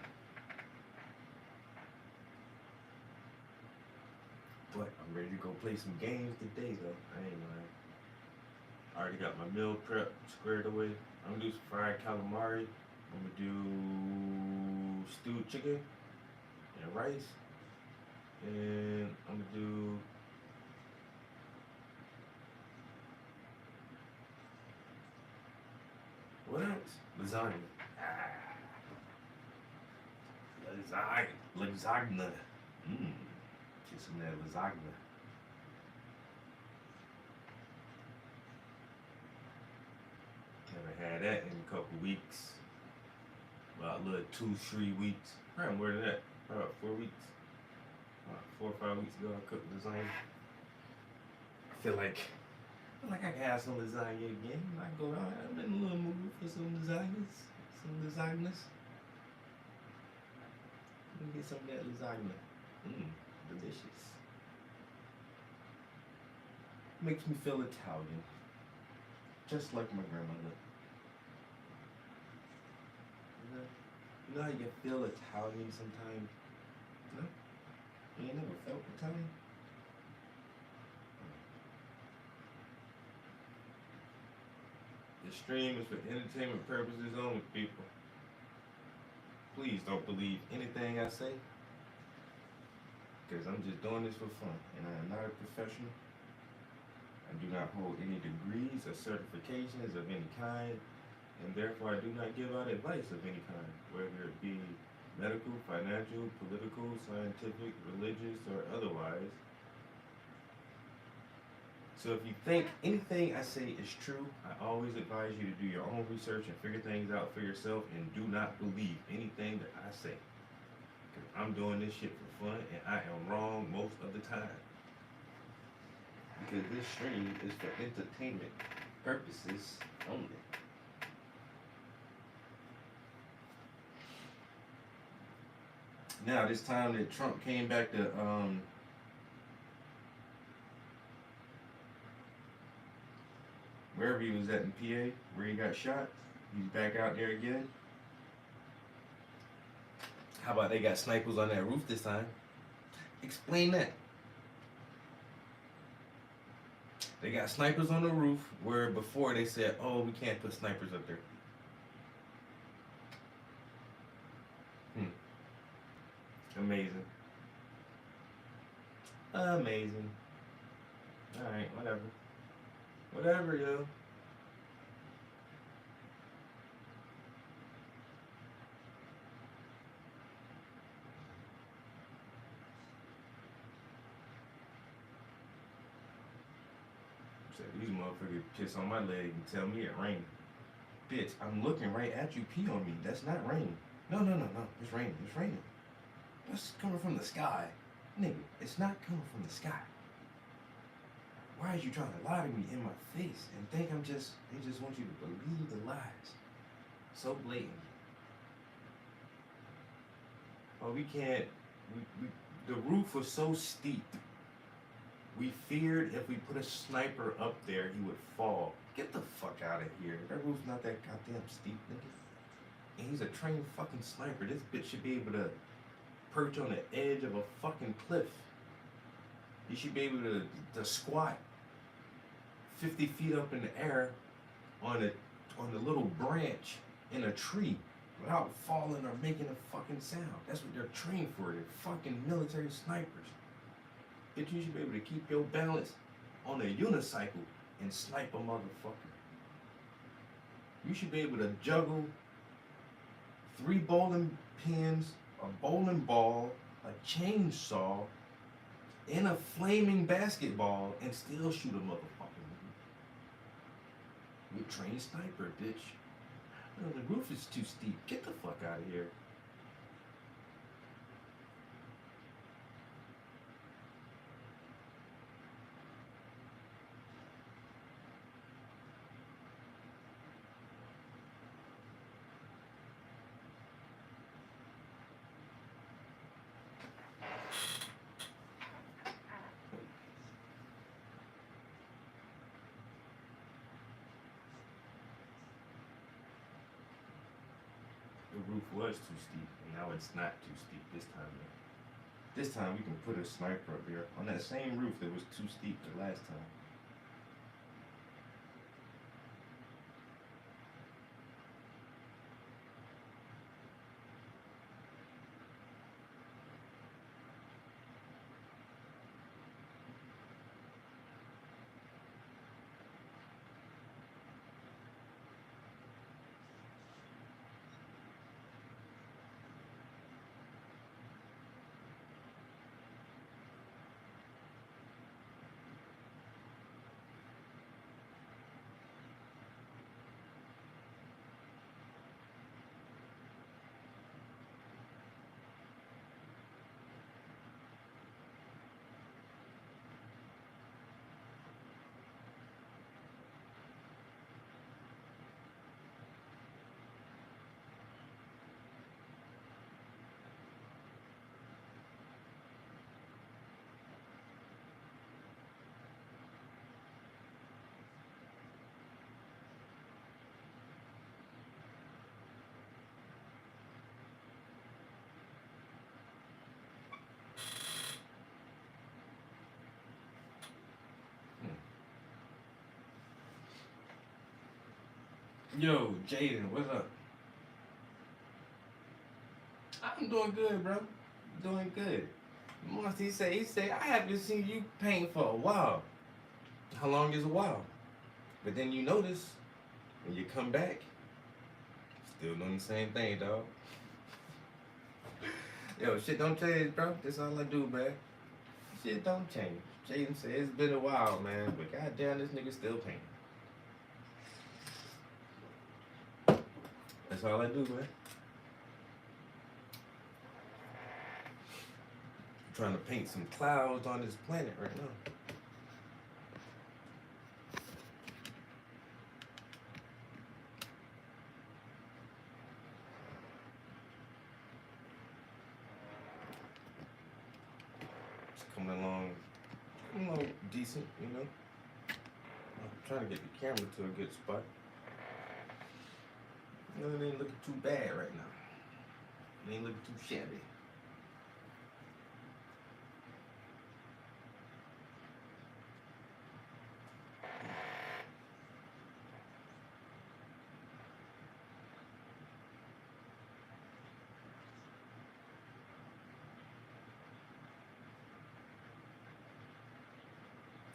But I'm ready to go play some games today, though. I ain't lying. I already got my meal prep squared away. I'm gonna do some fried calamari. I'm gonna do stewed chicken and rice. And I'm gonna do what else? Lasagna. Lasagna. Get some of that lasagna. Haven't had that in a couple weeks. About a little 2-3 weeks. Probably more than that. About 4 weeks. About 4 or 5 weeks ago, I cooked lasagna. I feel like I can have some lasagna again. I go out. I'm in a little mood for some lasagnas. Some lasagnas. Let me get some of that lasagna. Delicious. Makes me feel Italian. Just like my grandmother. You know how you can feel Italian sometimes? No? You ain't never felt Italian? The stream is for entertainment purposes only, people. Please don't believe anything I say. Because I'm just doing this for fun. And I am not a professional. I do not hold any degrees or certifications of any kind. And therefore I do not give out advice of any kind. Whether it be medical, financial, political, scientific, religious, or otherwise. So if you think anything I say is true, I always advise you to do your own research and figure things out for yourself and do not believe anything that I say. Because I'm doing this shit for fun and I am wrong most of the time. Because this stream is for entertainment purposes only. Now, this time that Trump came back to wherever he was at in PA, where he got shot, he's back out there again. How about they got snipers on that roof this time? Explain that. They got snipers on the roof where before they said, oh, we can't put snipers up there. Amazing. Amazing. Alright, whatever. Whatever, yo. Said these motherfuckers piss on my leg and tell me it raining. Bitch, I'm looking right at you, pee on me. That's not raining. No. It's raining. It's raining. That's coming from the sky. Nigga, it's not coming from the sky. Why are you trying to lie to me in my face and think they just want you to believe the lies? So blatant. Oh, we can't, the roof was so steep. We feared if we put a sniper up there, he would fall. Get the fuck out of here. That roof's not that goddamn steep, nigga. And he's a trained fucking sniper. This bitch should be able to perch on the edge of a fucking cliff. He should be able to squat 50 feet up in the air on a little branch in a tree without falling or making a fucking sound. That's what they're trained for. They're fucking military snipers. Bitch, you should be able to keep your balance on a unicycle and snipe a motherfucker. You should be able to juggle 3 bowling pins, a bowling ball, a chainsaw, and a flaming basketball and still shoot a motherfucker. You're a trained sniper, bitch. No, the roof is too steep. Get the fuck out of here. roof was too steep, and now it's not too steep this time. Man. This time we can put a sniper up here on that same roof that was too steep the last time. Yo, Jaden, what's up? I'm doing good, bro. Doing good. Once he said, I haven't seen you paint for a while. How long is a while? But then you notice when you come back, still doing the same thing, dog. Yo, shit don't change, bro. That's all I do, man. Shit don't change. Jaden said it's been a while, man, but goddamn, this nigga still painting. That's all I do, man. I'm trying to paint some clouds on this planet right now. It's coming along decent, you know. I'm trying to get the camera to a good spot. You know, it ain't looking too bad right now. It ain't looking too shabby.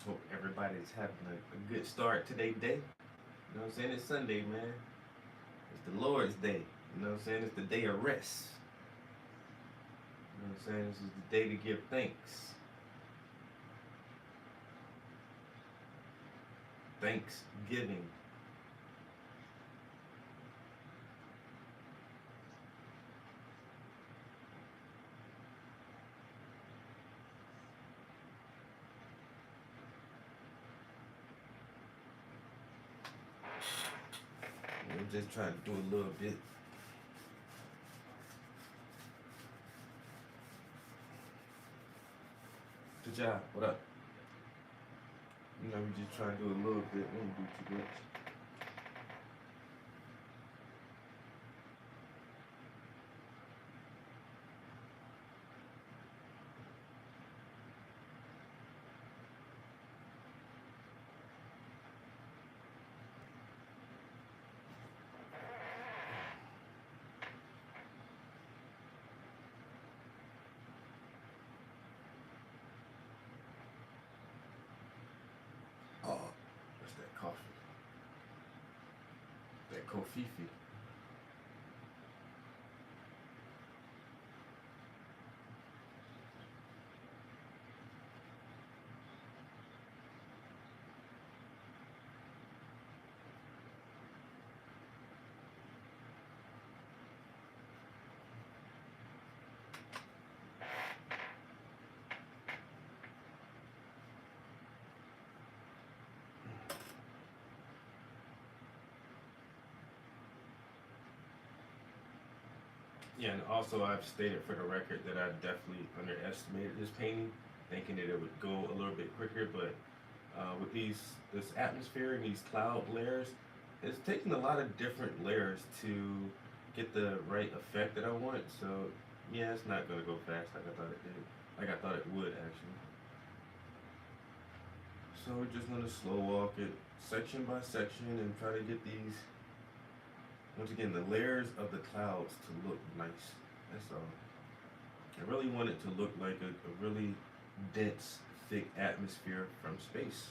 Hope everybody's having a good start to their day. You know what I'm saying? It's Sunday, man. It's the Lord's Day. You know what I'm saying? It's the day of rest. You know what I'm saying? This is the day to give thanks. Thanksgiving. I'm just trying to do a little bit. Good job. What up? You know, we just trying to do a little bit. We don't do too much. Oh, what's that coffee? That kofifi. Yeah, and also I've stated for the record that I definitely underestimated this painting, thinking that it would go a little bit quicker. But with this atmosphere and these cloud layers, it's taking a lot of different layers to get the right effect that I want. So yeah, it's not gonna go fast like I thought it did. Like I thought it would actually. So we're just gonna slow walk it section by section and try to get these once again the layers of the clouds to look nice. That's all. I really want it to look like a really dense, thick atmosphere from space.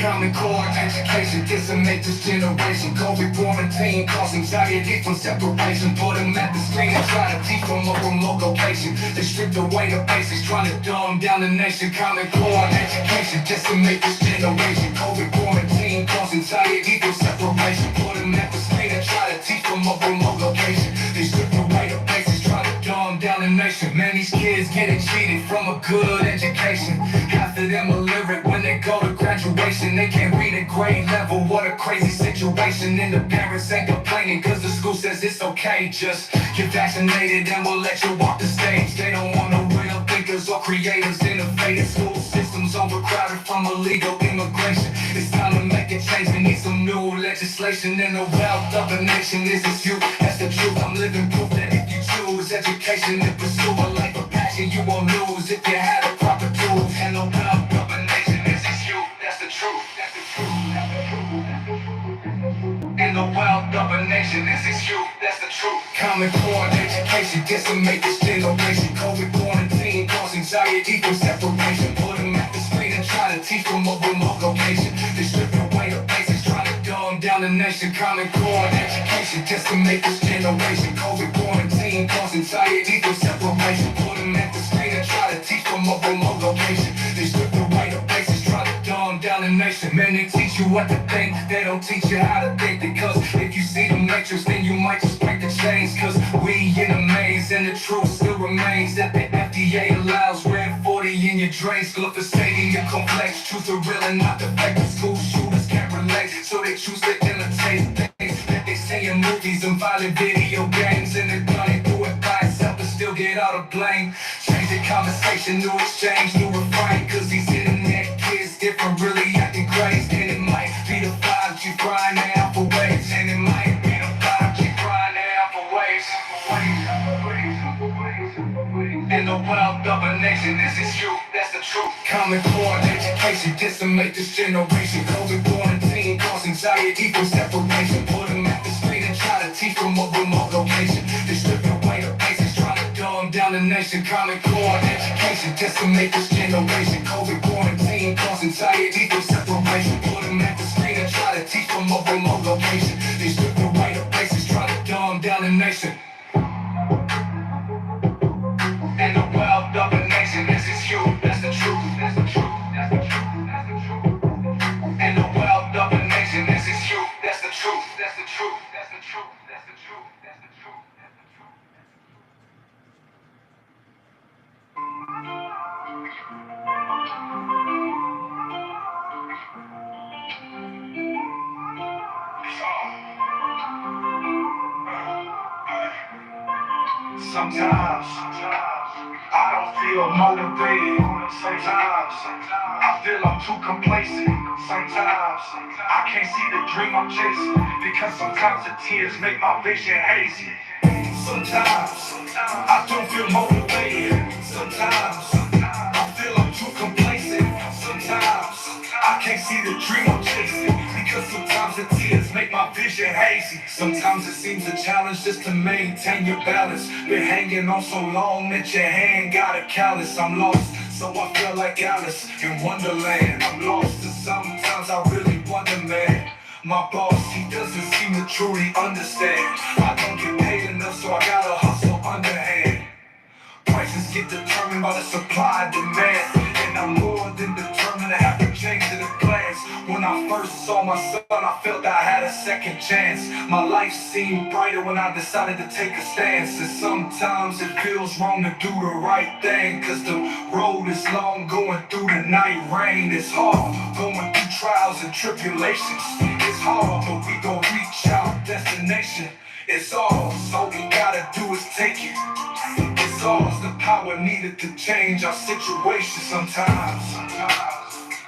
Common core education, decimate this generation. COVID quarantine, cause anxiety from separation. Put them at the screen and try to teach from a remote location. They stripped away the basics, trying to dumb down the nation. Common core education, decimate this generation. COVID quarantine, cause anxiety from separation. Put them at the screen and try to teach from a remote location. They stripped away the basics, trying to dumb down the nation. Man, these kids getting cheated from a good education. Half of them illiterate when they go to graduation. They can't read at grade level. What a crazy situation. And the parents ain't complaining cause the school says it's okay. Just get vaccinated and we'll let you walk the stage. They don't want no real thinkers or creators. Innovative school systems overcrowded from illegal immigration. It's time to make a change. We need some new legislation. And the wealth of a nation is its youth. That's the truth. I'm living proof that if you choose education and pursue a life of passion, you won't lose if you have the proper tools. And the wealth of a nation is its youth. That's the truth. That's the truth. That's the truth. And the wealth of a nation is its youth. That's the truth. Common core education, decimate this generation. COVID quarantine, cause anxiety from separation. Put them at the screen and try to teach from a remote location. They strip away the basics, trying to dumb down the nation. Common core education, decimate this generation. COVID quarantine, cause anxiety from separation. Put them at the screen and try to teach from a remote location. They strip away the basics, trying to dumb down the nation. Man, they teach you what to think, they don't teach you how to think. Because if you see the matrix, then you might just break the chains. Cause we in a maze and the truth still remains that the FDA allows red 40 in your drains. Glyphosate your complex, truth are real and not the fake. The school shooters can't relate, so they choose to imitate things that they say in movies and violent video games. And they're gonna do it by itself and still get all the blame. Change the conversation, new exchange, new refrain. Cause these internet kids different, really acting crazy. And it might be the 5G crying out for waves. And it might be the 5G crying out for waves. And the wealth of a nation is its youth, that's the truth. Common core education, decimate this generation. COVID quarantine, cause anxiety from separation. Put them at the screen and try to teach from a remote location. They strip away the basics, trying to dumb down the nation. destination. Common core education, decimate this generation. COVID quarantine, cause anxiety through separation. Put them at the screen and try to teach from a remote location. They strip the right of places, try to dumb down the nation. And the wealth of a nation, this is you, that's the truth, that's the truth, that's the truth, that's the truth. And the wealth of a nation, this is you, that's the truth, that's the truth, that's the truth, that's the truth, that's the truth, that's the truth. Sometimes I don't feel motivated. Sometimes I feel I'm too complacent. Sometimes I can't see the dream I'm chasing because sometimes the tears make my vision hazy. Sometimes I don't feel motivated. Sometimes I feel I'm too complacent. Sometimes I can't see the dream I'm chasing because sometimes the tears make my vision hazy. Sometimes it seems a challenge just to maintain your balance. Been hanging on so long that your hand got a callus. I'm lost, so I feel like Alice in Wonderland. I'm lost and sometimes I really wonder, man. My boss, he doesn't seem to truly understand. I don't get paid enough, so I gotta hustle underhand. Prices get determined by the supply and demand, and I'm more than determined to have to change to the plans. When I first saw my son, I felt I had a second chance. My life seemed brighter when I decided to take a stance. And sometimes it feels wrong to do the right thing, cause the road is long, going through the night rain. It's hard, going through trials and tribulations. It's hard, but we gon' reach our destination. It's all we gotta do is take it. It's all the power needed to change our situation. Sometimes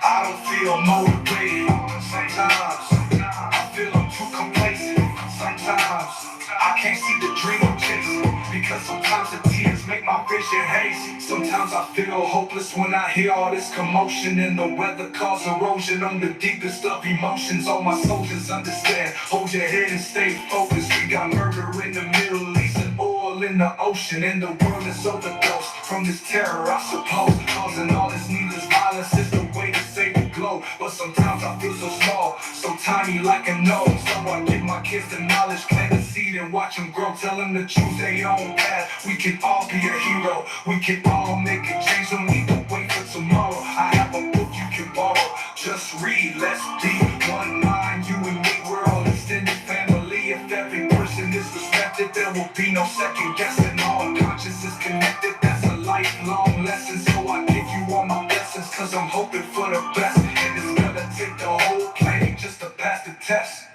I don't feel motivated. Sometimes I feel I'm too complacent. Sometimes I can't see the dream I'm chasing because sometimes the tears make my vision hazy. Sometimes I feel hopeless when I hear all this commotion and the weather cause erosion on the deepest of emotions. All my soldiers understand. Hold your head and stay focused. We got murder in the Middle East and oil in the ocean, and the world is overdosed from this terror, I suppose. Causing all this needless violence is the way to save the globe. But sometimes I feel so small, so tiny like a gnome. So I give my kids the knowledge, plant the seed and watch them grow. Tell them to choose their own path. We can all be a hero. We can all make a change. Don't need to wait for tomorrow. I have a book you can borrow. Just read, let's deep. One mind, you and me, we're all extended family. If every person is respected, there will be no second guessing. All conscious is connected. That's a lifelong lesson. So I give you all my blessings, cause I'm hoping for the best. And it's gonna take the whole planet just to pass the test.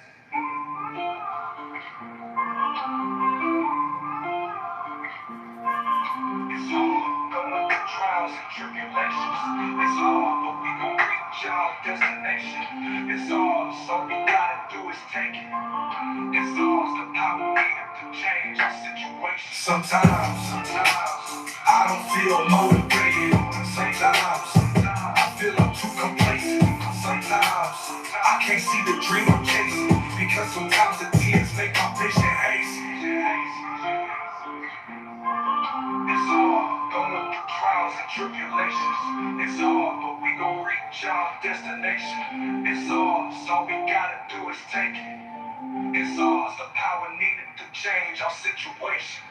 It's hard, going through trials and tribulations. It's hard, but we gon' reach our destination. It's hard, so we gotta do is take it. It's ours, the power needed to change our situation. Sometimes I don't feel motivated. Sometimes I feel I'm too complacent. Sometimes I can't see the dream I'm chasing because sometimes the tears make my vision hazy. It's hard, going through trials and tribulations. It's hard, but we gon' reach our destination. It's ours, all we gotta do is take it. It's ours, the power needed to change our situation.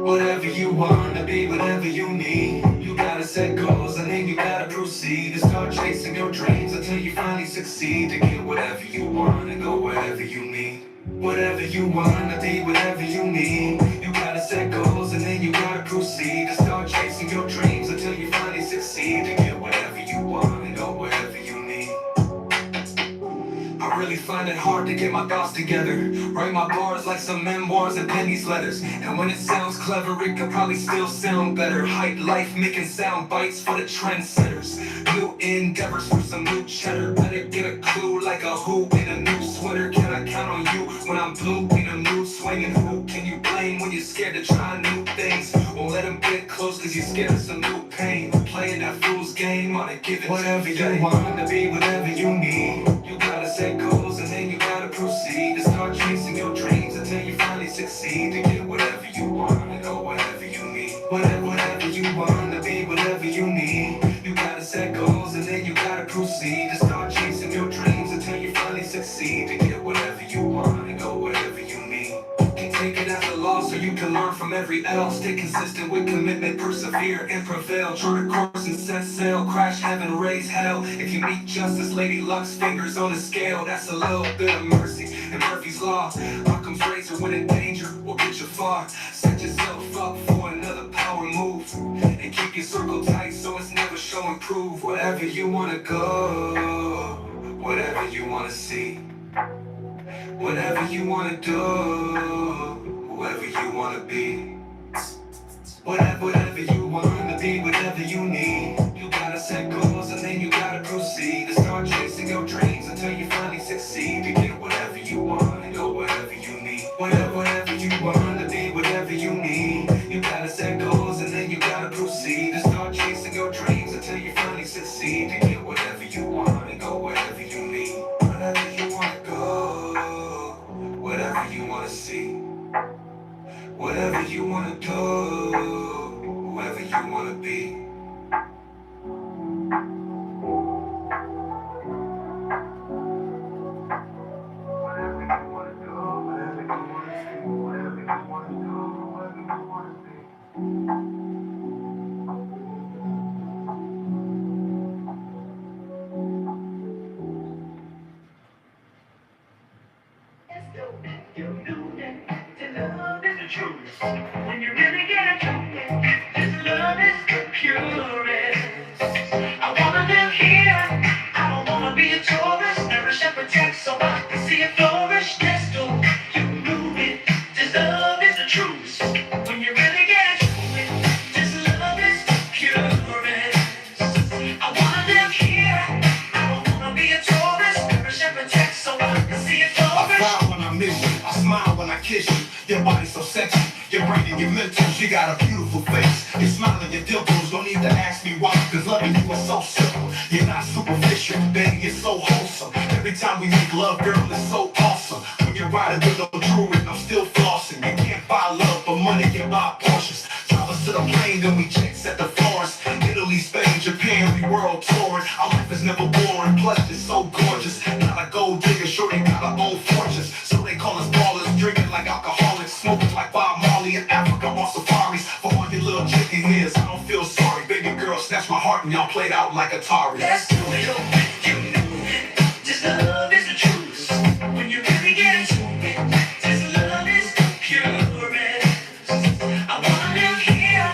Whatever you wanna be, whatever you need, you gotta set goals and then you gotta proceed to start chasing your dreams until you finally succeed. To get whatever you want and go wherever you need. Whatever you wanna be, whatever you need, you gotta set goals and then you gotta proceed to start chasing your dreams until you finally succeed. To get whatever you want and go wherever you need. I really find it hard to get my thoughts together. Write my bars like some memoirs and pennies letters. And when it sounds clever, it could probably still sound better. Hype life, making sound bites for the trendsetters. New endeavors for some new cheddar. Better get a clue like a hoop in a new sweater. Can I count on you when I'm blue in a mood swinging? Who can you blame when you're scared to try new things? Won't let them get close. close cause you're scared of some new pain. Playing that fool's game on a given whatever you want to be, whatever you need. You gotta set goals and then you gotta proceed to start chasing your dreams until you finally succeed to get whatever you want and go whatever you need. Whatever you want to be, whatever you need. You gotta set goals and then you gotta proceed to start chasing your dreams until you finally succeed to get whatever you want and go whatever you need. Can take it as a loss so you can learn from every L. Stay consistent with commitment, persevere and prevail. Chart a course and set sail, crash heaven, raise hell. If you meet justice, Lady Luck's fingers on the scale. That's a little bit of mercy and Murphy's Law. Occam's razor when in danger will get you far. Set yourself up for another power move and keep your circle tight so it's never show and prove. Wherever you wanna go, whatever you wanna see, whatever you wanna do, whoever you wanna be. Whatever you wanna be, whatever you need. You gotta set goals and then you gotta proceed to start chasing your dreams until you finally succeed to get whatever you want and go wherever you need. Whatever you wanna be, whatever you need. You gotta set goals and then you gotta proceed to start chasing your dreams until you finally succeed to get whatever you want and go wherever you need. Whatever you wanna go, whatever you wanna see, whatever you wanna do, whoever you wanna be. Whatever you wanna do, whatever you wanna see, whatever you wanna do, whoever you wanna be. You knew that love is the truth. When you really get it, this love is the purest. I wanna live here. I don't wanna be a tourist. Nourish and protect so I can see it flourish. Let's go. You knew it. This love is the truth. When you really get it, this love is the purest. I wanna live here. I don't wanna be a tourist. Nourish and protect so I can see it flourish. I fly when I miss you, I smile when I kiss you. Your body's so sexy, your brain and your mentals. You got a beautiful face, your smile and your dimples. Don't need to ask me why, cause loving you is so simple. You're not superficial, baby, it's so wholesome. Every time we make love, girl, it's so awesome. When you're riding with no jewelry, I'm still flossing. You can't buy love, but money can buy Porsches. Drive us to the plane, then we checks at the Florence. Italy, Spain, Japan, we world touring. Our life is never boring, plus it's so gorgeous. Not a gold digger, shorty got her own fortunes. So they call us ballers, drinking like alcoholics, smoking like Bob Marley in Africa on safaris. For all your little chicken ears, I don't feel sorry. Baby girl, snatch my heart and y'all played out like Atari. Let's do it, you know it. This love is the truth. When you really get into it, this love is the purest. I wanna live here.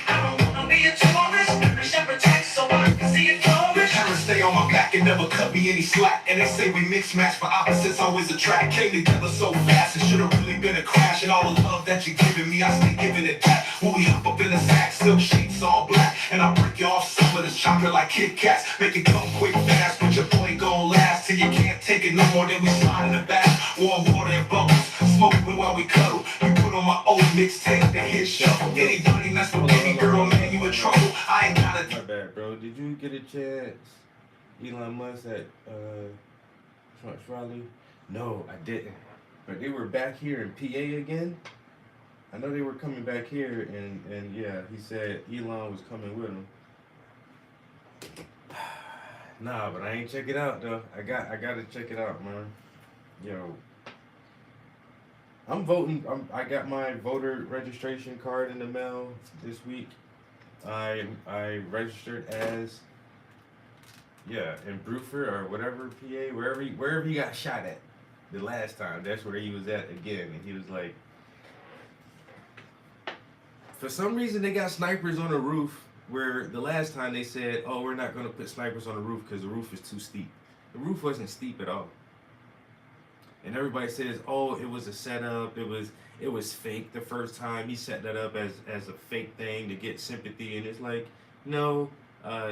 I don't wanna be a tourist. Nourish and protect so I can see it flourish. Parents stay on my back and never cut me any slack. And they say we mix match, but opposites always attract. Came together so fast, it should've really been a crash. And all the love that you're giving me, I stay giving it back. When we hop up in the sack, silk sheets all black. And I break you off some of this chocolate like Kit Kats. Make it come quick fast, but your boy gon' last. Till you can't take it no more, then we slide in the back. Warm water and bubbles, smoking while we cuddle. You put on my old mixtape, the hit shuffle. Anybody mess with any girl, man, you in trouble. I ain't gotta My bad, bro. Did you get a chance, Elon Musk, at Trump's rally? No, I didn't. But they were back here in PA again. I know they were coming back here, and yeah, he said Elon was coming with him. Nah, but I ain't check it out though. I gotta check it out, man. Yo, I'm voting. I got my voter registration card in the mail this week. I registered as in Bruford or whatever PA, wherever he got shot at the last time. That's where he was at again, and he was like, for some reason they got snipers on the roof. Where the last time they said, oh, we're not going to put snipers on the roof because the roof is too steep. The roof wasn't steep at all. And everybody says, oh, it was a setup. It was fake the first time. He set that up as a fake thing to get sympathy. And it's like, no,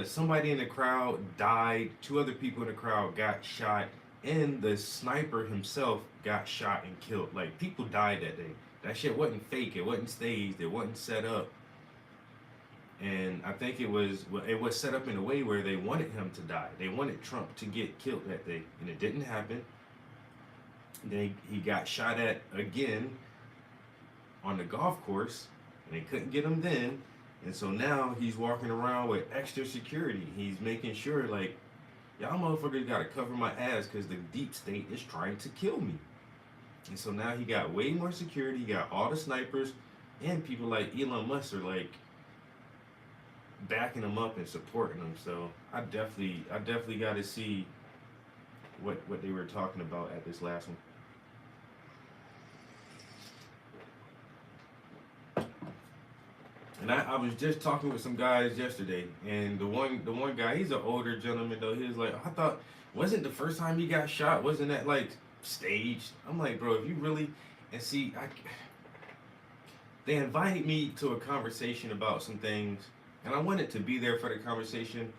somebody in the crowd died. 2 other people in the crowd got shot. And the sniper himself got shot and killed. Like, people died that day. That shit wasn't fake. It wasn't staged. It wasn't set up. And I think it was set up in a way where they wanted him to die. They wanted Trump to get killed that day, and it didn't happen. Then he got shot at again on the golf course, and they couldn't get him then. And so now he's walking around with extra security. He's making sure, like, y'all motherfuckers gotta cover my ass because the deep state is trying to kill me. And so now he got way more security. He got all the snipers, and people like Elon Musk are like backing him up and supporting him. So I definitely got to see what they were talking about at this last one. And I was just talking with some guys yesterday, and the one guy, he's an older gentleman though. He was like, I thought, wasn't the first time he got shot, wasn't that like staged? I'm like, bro, if you really, and see, they invited me to a conversation about some things, and I wanted to be there for the conversation,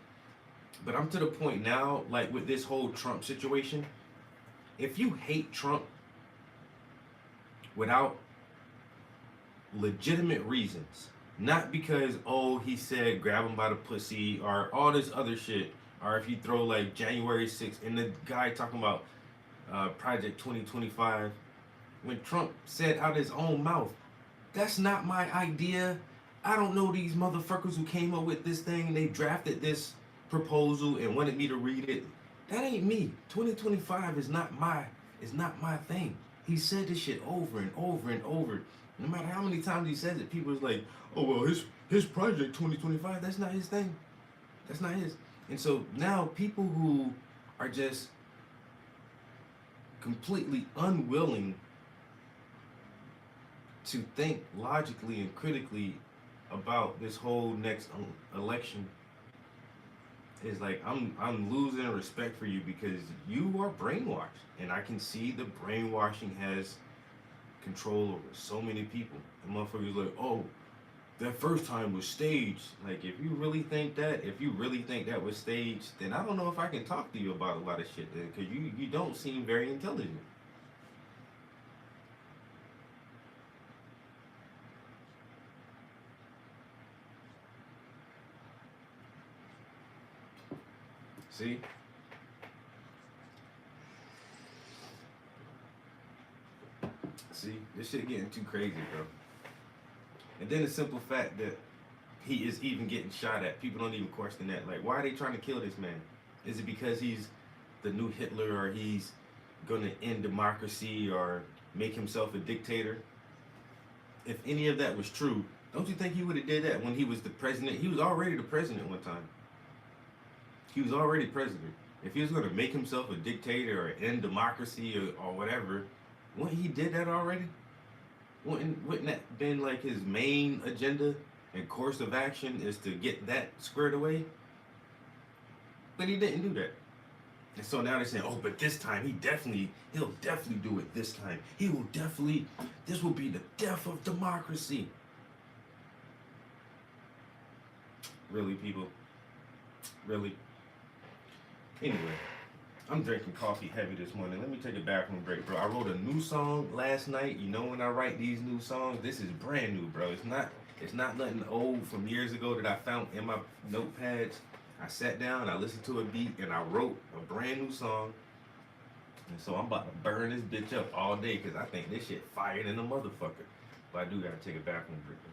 but I'm to the point now, like with this whole Trump situation, if you hate Trump without legitimate reasons, not because, oh, he said grab him by the pussy or all this other shit, or if you throw like January 6th and the guy talking about Project 2025, when Trump said out his own mouth, that's not my idea. I don't know these motherfuckers who came up with this thing. They drafted this proposal and wanted me to read it. That ain't me. 2025 is not my thing. He said this shit over and over and over. No matter how many times he says it, people is like, oh, well, his project 2025, that's not his thing. That's not his. And so now people who are just completely unwilling to think logically and critically about this whole next election is like, I'm losing respect for you because you are brainwashed. And I can see the brainwashing has control over so many people. And motherfuckers like, oh, that first time was staged. Like, if you really think that was staged, then I don't know if I can talk to you about a lot of shit, because you don't seem very intelligent. See? See, this shit getting too crazy, bro. And then the simple fact that he is even getting shot at, people don't even question that. Like, why are they trying to kill this man? Is it because he's the new Hitler, or he's gonna end democracy or make himself a dictator? If any of that was true, don't you think he would have did that when he was the president? He was already the president one time. He was already president. If he was gonna make himself a dictator or end democracy or whatever, wouldn't he did that already? Wouldn't that been like his main agenda and course of action, is to get that squared away? But he didn't do that. And so now they're saying, oh, but this time he'll definitely do it this time. This will be the death of democracy. Really, people? Really? Anyway, I'm drinking coffee heavy this morning. Let me take a bathroom break, bro. I wrote a new song last night. You know, when I write these new songs, this is brand new, bro. It's not nothing old from years ago that I found in my notepads. I sat down, I listened to a beat, and I wrote a brand new song. And so I'm about to burn this bitch up all day because I think this shit fired in a motherfucker. But I do gotta take a bathroom break, bro.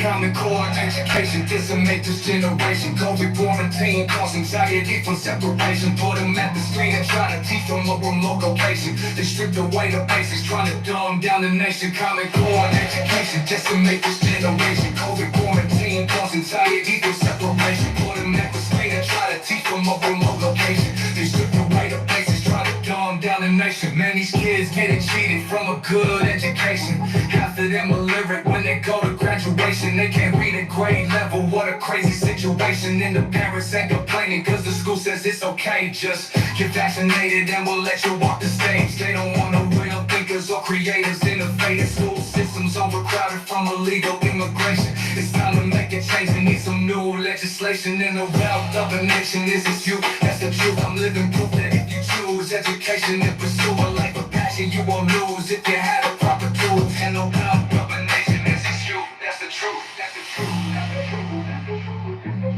Common Core education decimate this generation. COVID quarantine cause anxiety from separation. Put them at the screen and try to teach from a remote location. They stripped away the basics, trying to dumb down the nation. Common Core education decimate this generation. COVID quarantine cause anxiety from separation. Put them at the screen and try to teach from a remote location. They stripped away the basics, trying to dumb down the nation. Man, these kids getting cheated from a good education. Half of them illiterate when they go to graduation. They can't read at grade level. What a crazy situation. And the parents ain't complaining cause the school says it's okay. Just get vaccinated and we'll let you walk the stage. They don't want no real thinkers or creators. Innovative school systems overcrowded from illegal immigration. It's time to make a change. We need some new legislation. And the wealth of a nation is its youth. That's the truth. I'm living proof that if you choose education and pursue a life of passion, nation, you won't lose if you had a proper tool. And no power of a nation, this is you, that's the truth, that's the truth, that's the truth, that's the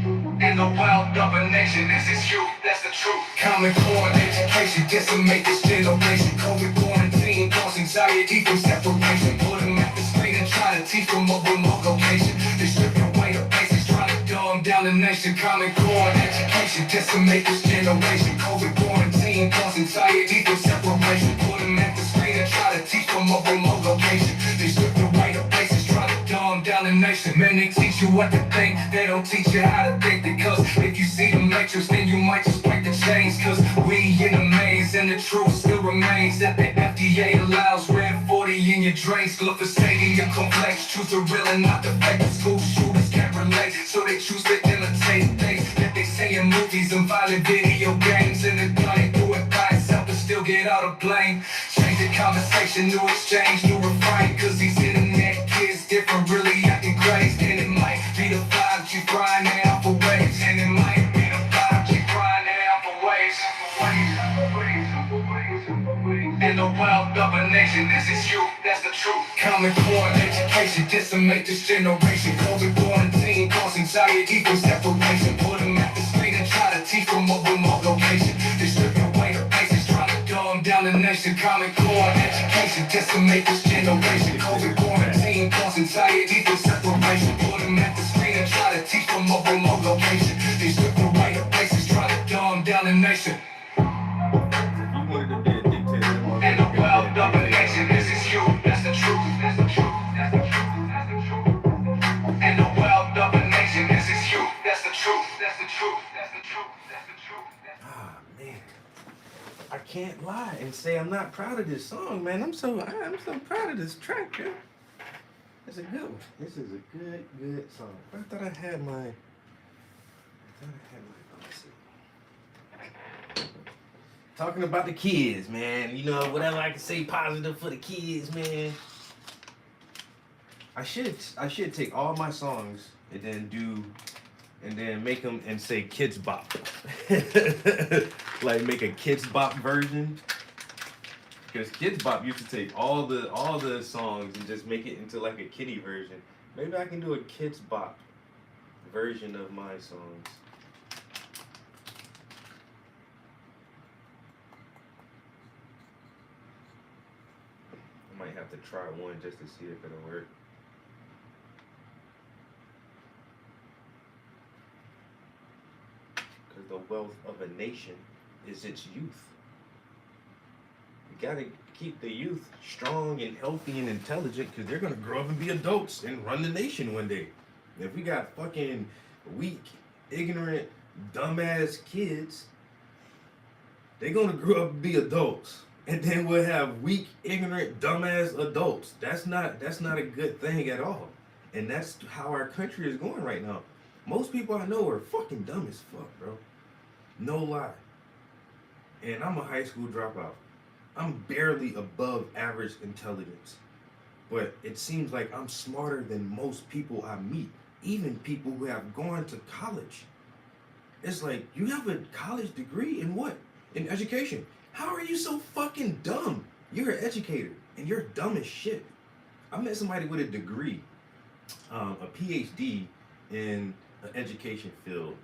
truth. And the wealth of a nation, this is you, that's the truth. Common core education, decimate this generation. COVID quarantine, cause anxiety from separation. Put them at the screen and try to teach from a remote location. They strip away the basics, trying to dumb down the nation. Common core education, decimate this generation. COVID quarantine, cause anxiety from separation. Put them at the screen and try to teach from a remote location. They strip away the basics, trying to dumb down the nation. Man, they teach you what to think, they don't teach you how to think. Because if you see the matrix, then you might just break the chains. Cause we in the maze, and the truth still remains that the FDA allows red 40 in your drinks. Glyphosate your complex, truth are real and not the fake. School shooters can't relate, so they choose to imitate things that they say in movies and violent video games. And the gun ain't do it by itself and still get all the blame. Change the conversation, new exchange, new refrain. Cause these internet kids different, really acting crazy. And it might be the 5G crying out for waves. And it might be the 5G crying out for waves. And the wealth of a nation, this is you, that's the truth. Common core education, decimate this generation. COVID quarantine, cause anxiety from separation. Put them at the screen and try to teach from a remote location. They strip away the basics, trying to dumb down the nation. Common core education, decimate this generation. COVID quarantine, cause anxiety from separation. Put them at the screen and try to teach from a remote location. They strip away the basics, trying to dumb down the nation. If you wanted to be a dictator, And the wealth of a nation, this is you, that's the truth, that's the truth, that's the truth, that's the truth. And the wealth of a nation, this is you, that's the truth, that's the truth, that's the truth, that's the truth. Ah, man. I can't lie and say I'm not proud of this song, man. I'm so proud of this track, man. It's a good one. This is a good song. I thought I had my let's see. Talking about the kids, man. You know, whatever I can say positive for the kids, man. I should take all my songs and then make them and say Kids Bop. Like make a Kids Bop version. Because Kids Bop used to take all the songs and just make it into like a kiddie version. Maybe I can do a Kids Bop version of my songs. I might have to try one just to see if it'll work. Because the wealth of a nation is its youth. You gotta keep the youth strong and healthy and intelligent because they're gonna grow up and be adults and run the nation one day. If we got fucking weak, ignorant, dumbass kids, they're gonna grow up and be adults. And then we'll have weak, ignorant, dumbass adults. That's not a good thing at all. And that's how our country is going right now. Most people I know are fucking dumb as fuck, bro. No lie. And I'm a high school dropout. I'm barely above average intelligence. But it seems like I'm smarter than most people I meet. Even people who have gone to college. It's like, you have a college degree in what? In education. How are you so fucking dumb? You're an educator and you're dumb as shit. I met somebody with a degree, a PhD in an education field.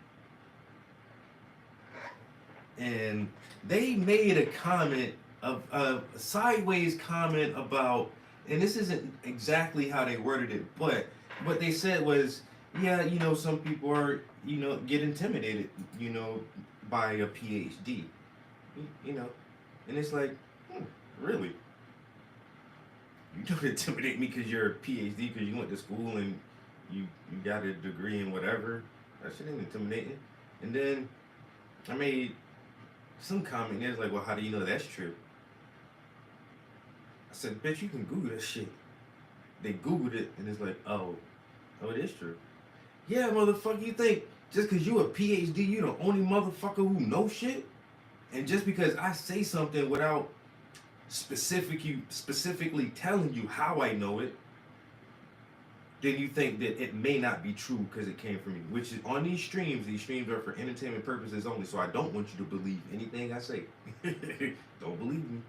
And they made a comment, a sideways comment about, and this isn't exactly how they worded it, but what they said was, yeah, you know, some people are, you know, get intimidated, you know, by a PhD. You know, and it's like, really? You don't intimidate me because you're a PhD, because you went to school and you got a degree in whatever. That shit ain't intimidating. And then I made some comment there, like, well, how do you know that's true? I said, bitch, you can Google that shit. They Googled it and it's like, oh, it is true. Yeah, motherfucker, you think just because you a PhD, you the only motherfucker who knows shit? And just because I say something without specifically telling you how I know it, then you think that it may not be true because it came from me. Which is on these streams are for entertainment purposes only. So I don't want you to believe anything I say. Don't believe me.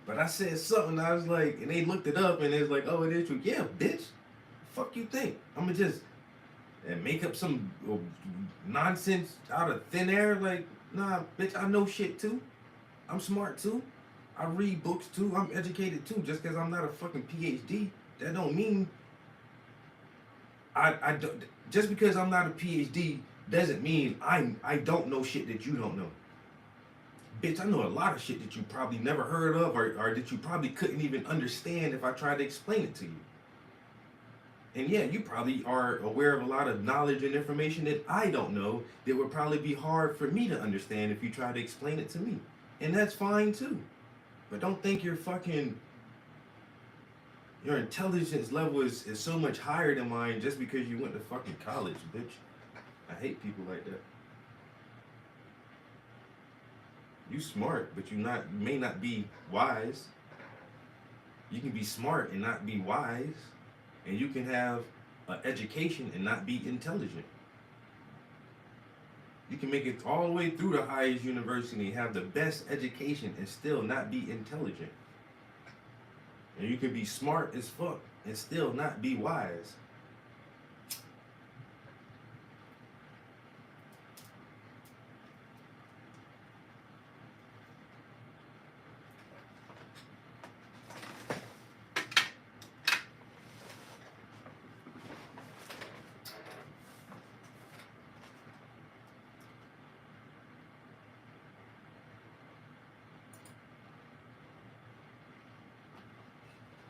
But I said something, I was like, and they looked it up and it's like, oh, it is true. Yeah, bitch. Fuck you think? I'ma just make up some nonsense out of thin air? Like, nah, bitch, I know shit too. I'm smart too. I read books too. I'm educated too. Just because I'm not a fucking PhD, that don't mean I don't. Just because I'm not a PhD doesn't mean I don't know shit that you don't know. Bitch, I know a lot of shit that you probably never heard of or that you probably couldn't even understand if I tried to explain it to you. And yeah, you probably are aware of a lot of knowledge and information that I don't know that would probably be hard for me to understand if you try to explain it to me. And that's fine too. But don't think your intelligence level is so much higher than mine just because you went to fucking college, bitch. I hate people like that. You smart, but you may not be wise. You can be smart and not be wise. And you can have an education and not be intelligent. You can make it all the way through the highest university and have the best education and still not be intelligent. And you can be smart as fuck and still not be wise.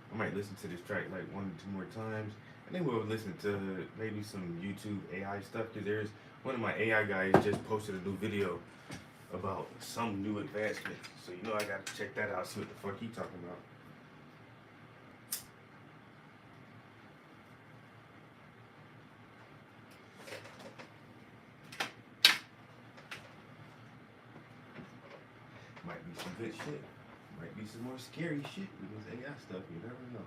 I might listen to this track like 1 or 2 more times, and then we'll listen to maybe some YouTube AI stuff, because there's one of my AI guys just posted a new video about some new advancement. So you know I gotta check that out, see what the fuck he talking about. Might be some good shit. Might be some more scary shit with this AI stuff. You never know.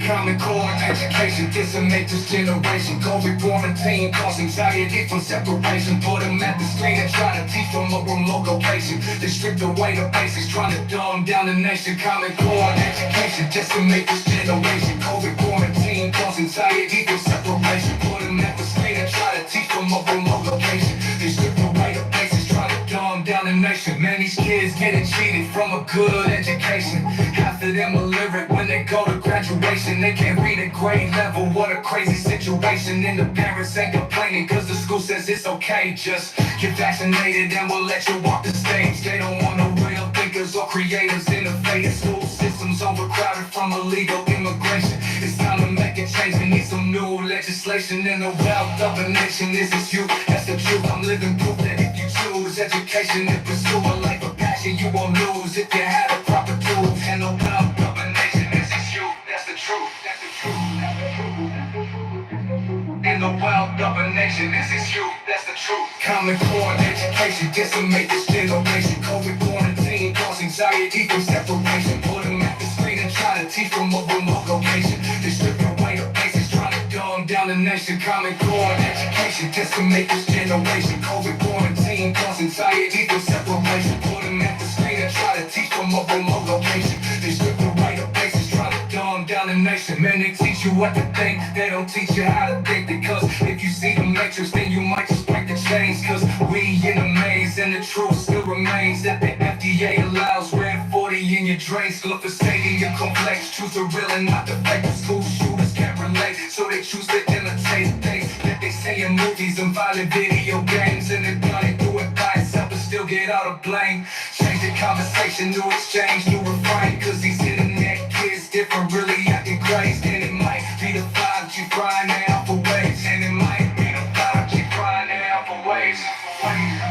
Common Core education decimate this generation. COVID quarantine cause anxiety from separation. Put them at the screen and try to teach from a remote location. They strip away the basics, trying to dumb down the nation. Common Core education decimate this generation. COVID quarantine cause anxiety from separation. Put them at the screen and try to teach from a remote location. They strip away the basics, trying to dumb down the nation. Man, these kids getting cheated from a good education. Half of them illiterate when they go to graduation. They can't read at grade level. What a crazy situation. And the parents ain't complaining cause the school says it's okay. Just get vaccinated and we'll let you walk the stage. They don't want no real thinkers or creators. Innovative school systems overcrowded from illegal immigration. It's time to make a change. We need some new legislation. And the wealth of a nation is its youth. That's the truth. I'm living proof that if you choose education and pursue a life of passion, you won't lose if you have the proper tools. And the wealth of a nation is its youth. That's the truth. That's the truth. That's the truth. And the wealth of a nation is its youth. That's the truth. Common Core education decimate this generation. COVID quarantine cause anxiety from separation. Put them at the screen and try to teach from a remote location. They strip away the basics, trying to dumb down the nation. Common Core education decimate this generation. COVID quarantine cause anxiety from separation. Put them at the screen and try to teach from a remote location. They strip away the basics, trying to dumb down the nation. Man, they teach you what to think, they don't teach you how to think. Because if you see the matrix, then you might just break the chains. Cause we in a maze and the truth still remains that the FDA allows red 40 in your drains. Glyphosate your complex, truths are real and not the fake. The school shooters can't relate, so they choose to imitate things that they say in movies and violent video games. And they're gonna do it by itself and still get all the blame. Change the conversation, new exchange, new refrain. Cause these internet kids different, really acting crazy. And it might be the 5G crying out for waves. And it might be the 5G crying out for waves.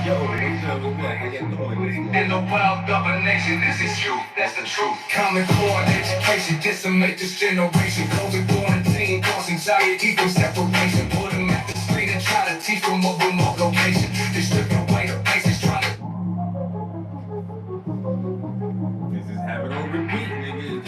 Yo, how you doing? And the wealth of a nation is its youth, that's the truth. Common Core education decimate this generation. COVID quarantine cause anxiety from separation. Put them at the screen and try to teach from a remote location. They strip away the basics, trying to This is have it on repeat, nigga.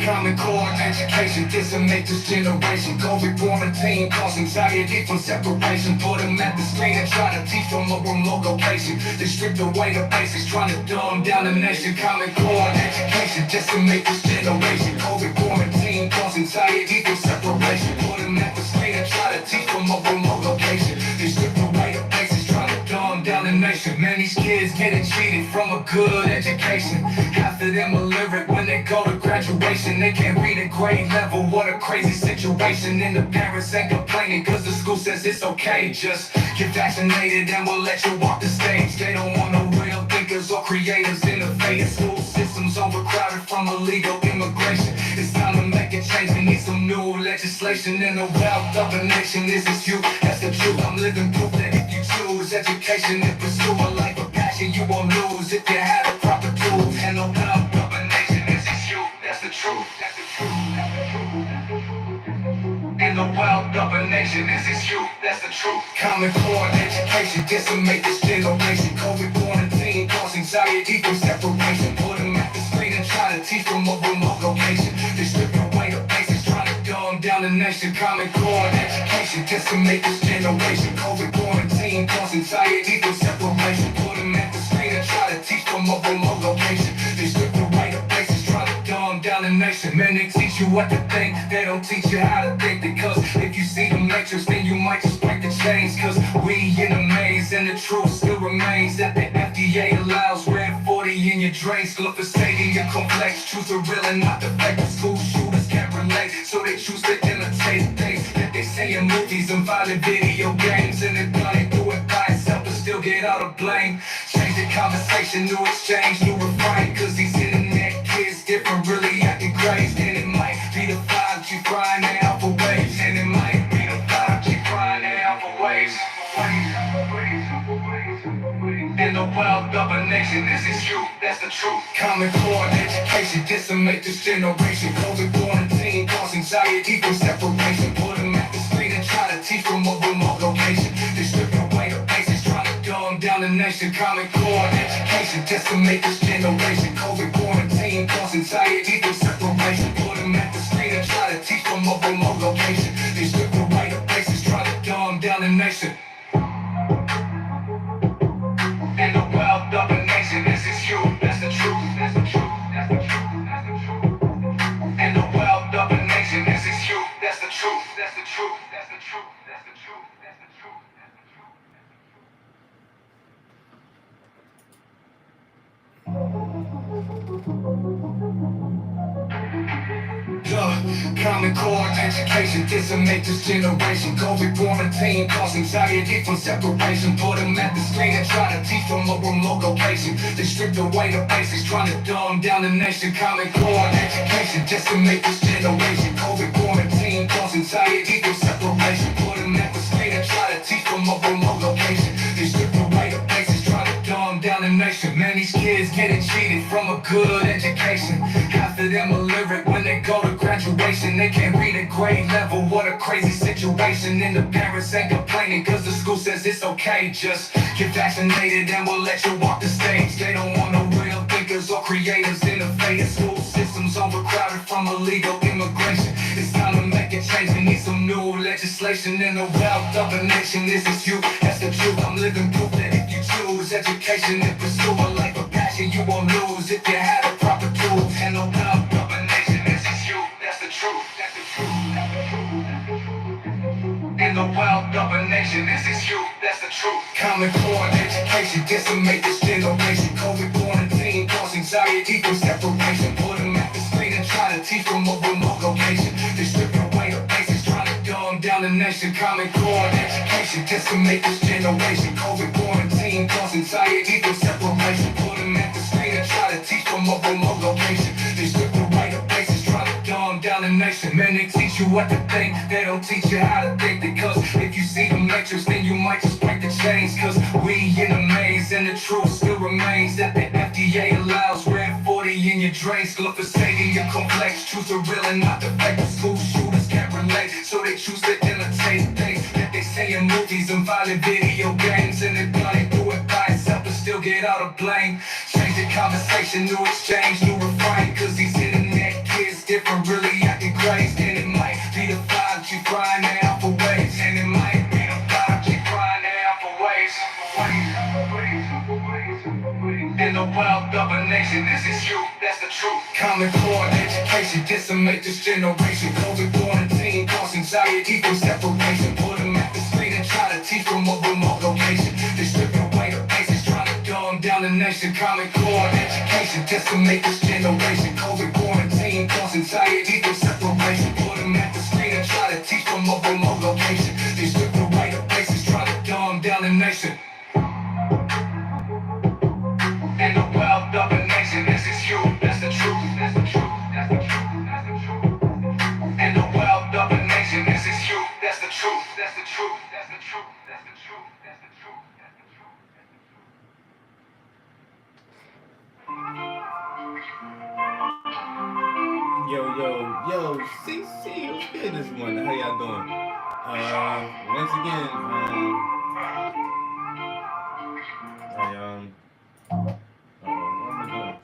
Common Core education, decimate this generation. COVID-19 cause anxiety from separation. Put them at the screen and try to teach from a remote location. They stripped away the basics, trying to dumb down the nation. Common Core education, decimate this generation. COVID-19 cause anxiety from separation. Put them at the screen and try to teach from a remote location. They stripped away the basics, trying to dumb down the nation. Man, these kids getting cheated from a good education. Half of them illiterate when they go to graduation. They can't read at grade level, what a crazy situation. And the parents ain't complaining cause the school says it's okay. Just get vaccinated and we'll let you walk the stage. They don't want no real thinkers or creators. Innovative school systems overcrowded from illegal immigration. It's time to make a change, we need some new legislation. In the wealth of a nation, this is you, that's the truth. I'm living proof that if you choose education and pursue a life of passion, you won't lose if you have the proper tools. And the wealth of a nation, this is you, that's the truth, that's the truth, that's the truth. In the wealth of a nation, this is you, that's the truth. Common Core education, decimate this generation. COVID-19 cause anxiety from separation. Put them at the screen and try to teach from a remote location. They strip away the basics, trying to dumb down the nation. Common Core education, decimate this generation. COVID-19 cause anxiety from separation. Put them at the screen and try to teach from a remote location. They strip away the basics, trying to dumb down the nation. Man, they teach you what to think, they don't teach you how to think. Because if you see the matrix, then you might just break the chains. Cause we in a maze and the truth still remains that the FDA allows red 40 in your drains. Glyphosate in your complex, truth are real and not the fake. The school shooters can't relate, so they choose to imitate things that they say in movies and violent video games. And they're gonna do it by itself but still get all the blame. Change the conversation, new exchange, new refrain. Cause these internet kids different, really acting crazy. And it might be the 5G crying out for waves. And it might be the 5G crying out for waves. In the wealth of a nation, this is you, that's the truth. Common Core education, decimate this generation. COVID-19 cause anxiety from separation. Put them at the screen and try to teach from a remote location. They strip away the basics, trying to dumb down the nation. Common Core education, decimate this generation. COVID-19 cause anxiety from separation. Put them at the screen and try to teach from a remote location. They strip away the basics, trying to dumb down the nation. In the wealth of a nation, this is you, that's the truth, that's the truth, that's the truth, that's the truth. In the wealth of a nation, this is you, that's the truth, that's the truth, that's the truth, that's the truth, that's the truth, that's the truth. Common Core education, decimate this generation. COVID-19 cause anxiety from separation. Put them at the screen and try to teach from a remote location. They stripped away the basics, trying to dumb down the nation. Common Core education, decimate this generation. COVID-19 cause anxiety from separation. Put them at the screen and try to teach from a remote location. They stripped away the basics, trying to dumb down the nation. Man, these kids getting cheated from a good education. Half of them illiterate when they go to graduation. They can't read at grade level, what a crazy situation. And the parents ain't complaining cause the school says it's okay. Just get vaccinated and we'll let you walk the stage. They don't want no real thinkers or creators. Innovative school systems overcrowded from illegal immigration. It's time to make a change, we need some new legislation. In the wealth of a nation, this is you, that's the truth. I'm living proof that if you choose education and pursue a life of passion, you won't lose if you have the proper tools. And the wealth of a nation, this is you, that's the truth, that's the truth, that's the truth, that's the truth. In the wealth of a nation, this is you, that's the truth. Common Core education, decimate this generation. COVID-19 cause anxiety from separation. Put them at the screen and try to teach from a remote location. They strip away the basics, trying to dumb down the nation. Common Core education, decimate this generation. COVID-19 cause anxiety from separation. Put them at the screen and try to teach from a remote location. They strip away the basics, trying to dumb down the nation. Man, they teach you what to think, they don't teach you how to think. Because if you see the matrix, then you might just break the chains. Cause we in a maze and the truth still remains that the FDA allows red 40 in your drains. Glyphosate in your complex, truth are real and not the fake. The school shooters can't relate, so they choose to imitate things that they say in movies and violent video games. And they're gonna do it by itself but still get all the blame. Change the conversation, new exchange, new refrain. Cause these internet kids different. but really acting crazy. And it might be the 5G crying out for ways. And it might be the 5G crying out for ways. In the wealth of a nation, this is you, that's the truth. Common core education, decimate this generation. COVID quarantine, cause anxiety from separation. Put them at the screen and try to teach from a remote location. They strip away the basics, trying to dumb down the nation. Common core education, decimate this generation. COVID quarantine, cause anxiety from separation. Put them at the screen and try to teach from a remote location. They strip away the basics, trying to dumb down the nation. In the wealth of a nation, this is you, that's the truth, that's the truth, that's the truth, that's the truth. In the wealth of a nation, this is you, that's the truth, that's the truth, that's the truth, that's the truth, that's the truth, that's the truth, that's the truth. Yo, CC, what's good this morning? How y'all doing? Once again, what am I doing?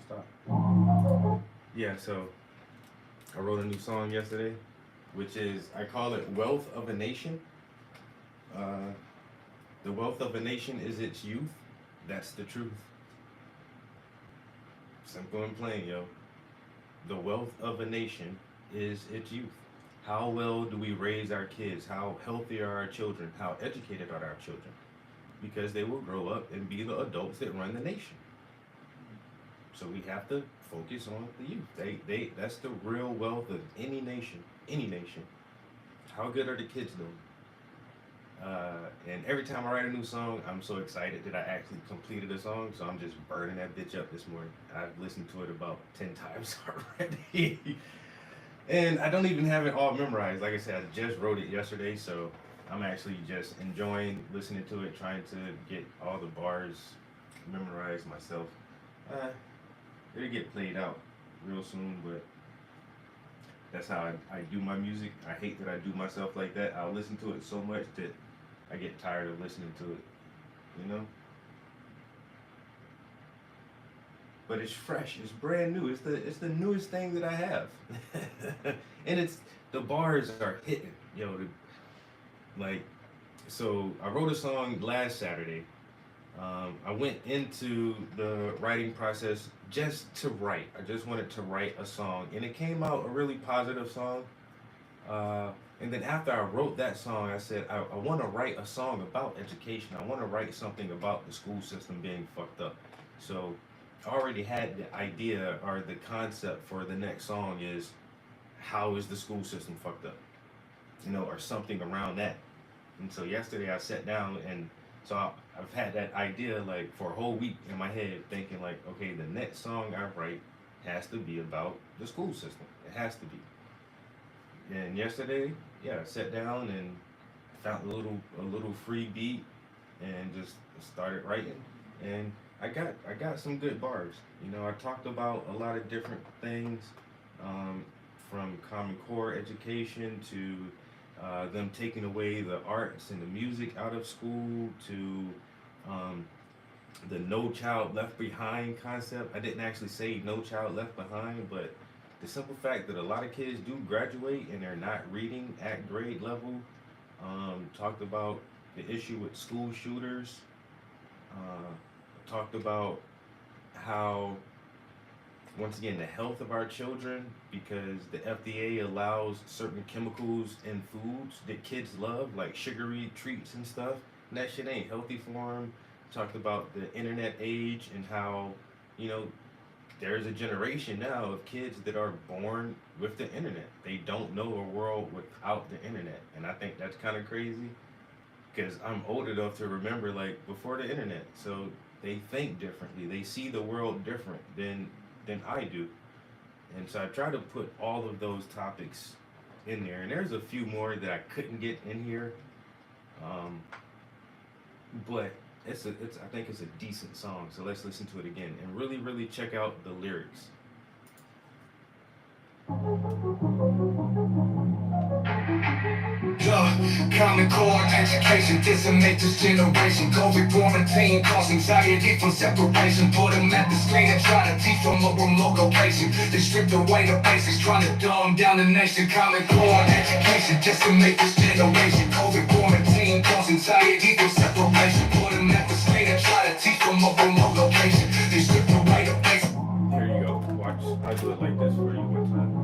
Stop. Yeah, so I wrote a new song yesterday, which is, I call it Wealth of a Nation. The wealth of a nation is its youth. That's the truth. Simple and plain, yo. The wealth of a nation is its youth. How well do we raise our kids? How healthy are our children? How educated are our children? Because they will grow up and be the adults that run the nation. So we have to focus on the youth. That's the real wealth of any nation. Any nation. How good are the kids doing? And every time I write a new song, I'm so excited that I actually completed a song, so I'm just burning that bitch up this morning. I've listened to it about 10 times already. And I don't even have it all memorized. Like I said, I just wrote it yesterday, so I'm actually just enjoying listening to it, trying to get all the bars memorized myself. It'll get played out real soon, but that's how I do my music. I hate that I do myself like that. I'll listen to it so much that I get tired of listening to it, you know? But it's fresh, it's brand new, it's the newest thing that I have. And the bars are hitting, yo. So I wrote a song last Saturday. I went into the writing process just to write. I just wanted to write a song, and it came out a really positive song. And then after I wrote that song, I said, I want to write a song about education. I want to write something about the school system being fucked up. So I already had the idea or the concept for the next song is, how is the school system fucked up? You know, or something around that. And so yesterday I sat down, and so I've had that idea like for a whole week in my head, thinking like, okay, the next song I write has to be about the school system. It has to be. And yesterday, yeah, I sat down and found a little free beat and just started writing. And I got some good bars. You know, I talked about a lot of different things, from Common Core education to them taking away the arts and the music out of school to the No Child Left Behind concept. I didn't actually say No Child Left Behind, but the simple fact that a lot of kids do graduate and they're not reading at grade level. Talked about the issue with school shooters. Talked about how, once again, the health of our children, because the FDA allows certain chemicals in foods that kids love, like sugary treats and stuff, and that shit ain't healthy for them. Talked about the internet age and how, you know, there's a generation now of kids that are born with the internet. They don't know a world without the internet, and I think that's kind of crazy, because I'm old enough to remember like before the internet, so they think differently. They see the world different than I do. And so I try to put all of those topics in there. And there's a few more that I couldn't get in here. But I think it's a decent song. So let's listen to it again and really, really check out the lyrics. Common Core education decimate this generation. COVID-19 cause anxiety from separation. Put them at the screen and try to teach from a remote location. They stripped away the basics, trying to dumb down the nation. Common Core education decimate this generation. COVID-19 cause anxiety from separation. Put them at the screen and try to teach from a remote location. They stripped away the basics. Here you go. Watch. I'll do it like this for you one time.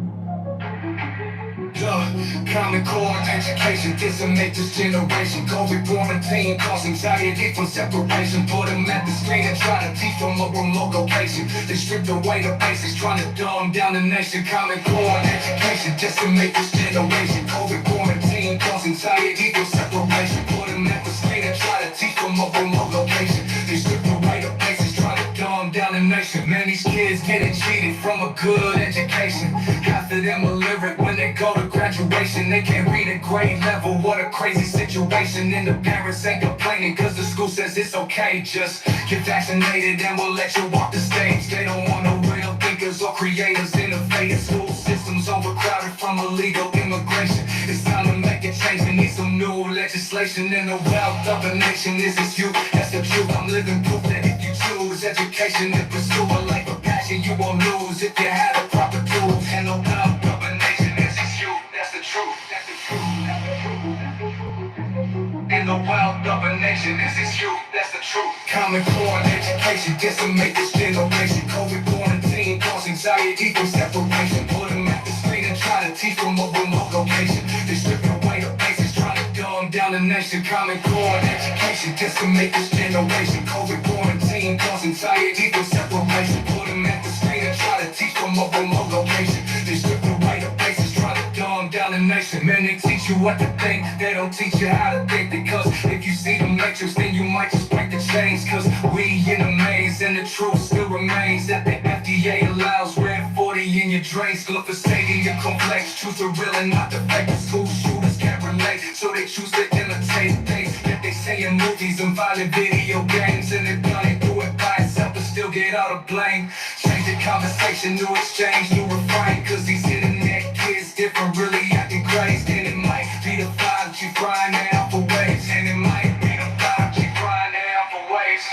Common Core education decimate this generation. COVID-19 cause anxiety from separation. Put them at the screen and try to teach from a remote location. They stripped away the basics, trying to dumb down the nation. Common Core education decimate this generation. COVID-19 cause anxiety from separation. Put them at the screen and try to teach from a remote location. They stripped away the basics, trying to dumb down the nation. Man, these kids getting cheated from a good education. Half of them illiterate when they go to graduation. They can't read at grade level. What a crazy situation. And the parents ain't complaining cause the school says it's okay. Just get vaccinated and we'll let you walk the stage. They don't want no real thinkers or creators. Innovative school systems overcrowded from illegal immigration. It's time to make a change. We need some new legislation in the wealth of a nation. This is you, that's the truth. I'm living proof that if you choose education and pursue a life of passion, you won't lose if you have the proper tools. And the wealth of a nation. This is you, that's the truth. That's the truth. That's the truth. In the wealth of a nation, this is you, that's the truth. Common Core education decimate this generation. COVID-19 cause anxiety from separation. Put them at the screen and try to teach from a remote location. They strip away the basics, trying to dumb down the nation. Common Core education decimate this generation. COVID-19 cause anxiety from separation. Put them at the screen and try to teach from a remote location. They strip away the basics, trying to dumb down the nation. Man, they teach you what to think, they don't teach you how to think. Because if you see the matrix, then you might just break the chains. Cause we in a maze and the truth still remains that the FDA allows red 40 in your drains. Glyphosate in your complex, truth are real and not the fake. School shooters can't relate, so they choose to imitate things that they say in movies and violent video games. And they're gonna do it by itself but still get all the blame. Change the conversation, new exchange, new refrain. Cause these internet kids different, really acting crazy. And it might be the 5G crying out for waves. And it might be the 5G crying out for waves.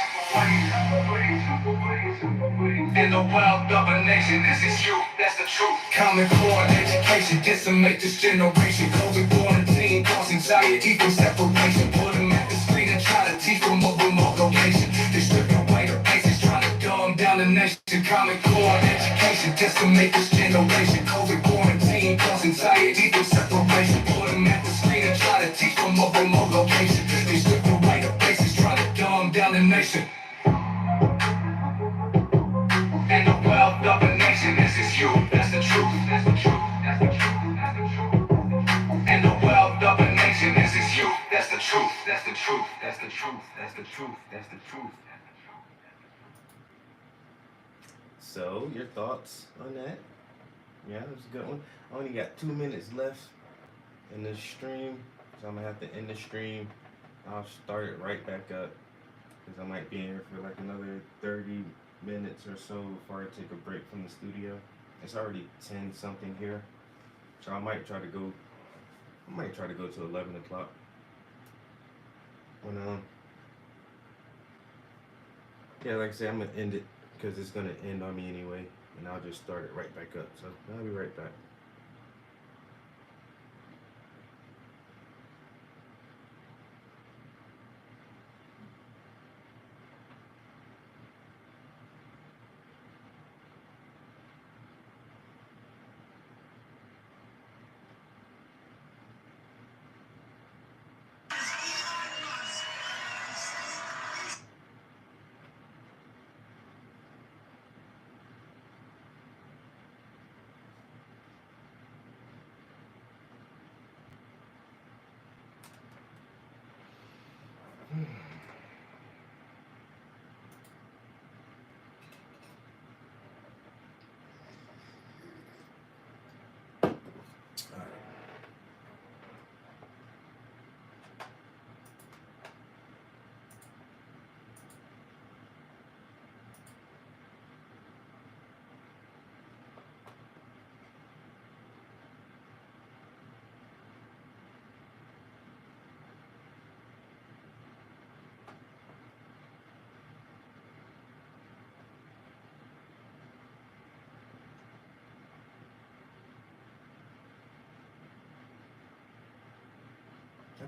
In the wealth of a nation, this is you, that's the truth. Common Core education decimate this generation. COVID-19 cause anxiety from separation. Put them at the screen and try to teach from a remote location. They strip away the basics, trying to dumb down the nation. Common Core education decimate this generation. COVID-19 cause anxiety from separation. Put them at the screen and try to teach from a remote location. They strip away the basics, trying to dumb down the nation. And the wealth of a nation, this is you, that's the truth, that's the truth, that's the truth, that's the truth. And the wealth of a nation, this is you, that's the truth, that's the truth, that's the truth, that's the truth, that's the truth. So, your thoughts on that? Yeah, it was a good one. I only got 2 minutes left in this stream, so I'm gonna have to end the stream. I'll start it right back up because I might be in here for like another 30 minutes or so before I take a break from the studio. It's already 10 something here, so I might try to go to 11 o'clock. When yeah, like I said, I'm gonna end it because it's gonna end on me anyway, and I'll just start it right back up. So I'll be right back.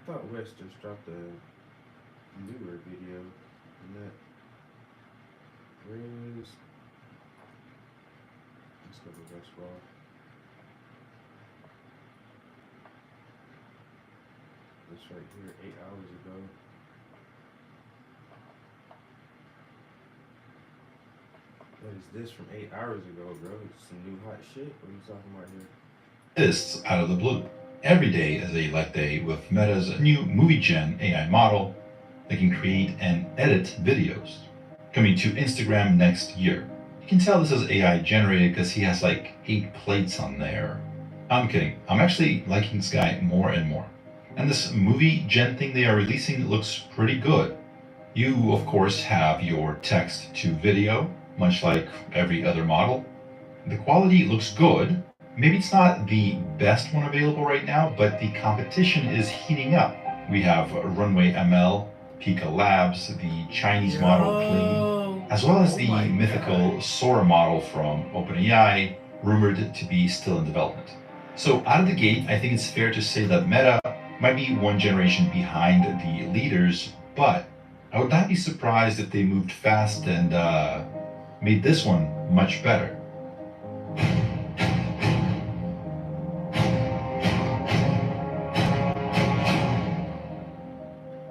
thought West just dropped a newer video on that. Where is? Let's go to West Raw. This right here, 8 hours ago. What is this from 8 hours ago, bro? Some new hot shit? What are you talking about here? This out of the blue. Every day is a like day with Meta's new Movie Gen AI model that can create and edit videos, coming to Instagram next year. You can tell this is AI generated because he has like 8 plates on there. I'm kidding. I'm actually liking this guy more and more. And this Movie Gen thing they are releasing looks pretty good. You, of course, have your text to video, much like every other model. The quality looks good. Maybe it's not the best one available right now, but the competition is heating up. We have Runway ML, Pika Labs, the Chinese model Kling, as well as the mythical Sora model from OpenAI, rumored to be still in development. So out of the gate, I think it's fair to say that Meta might be one generation behind the leaders, but I would not be surprised if they moved fast and made this one much better.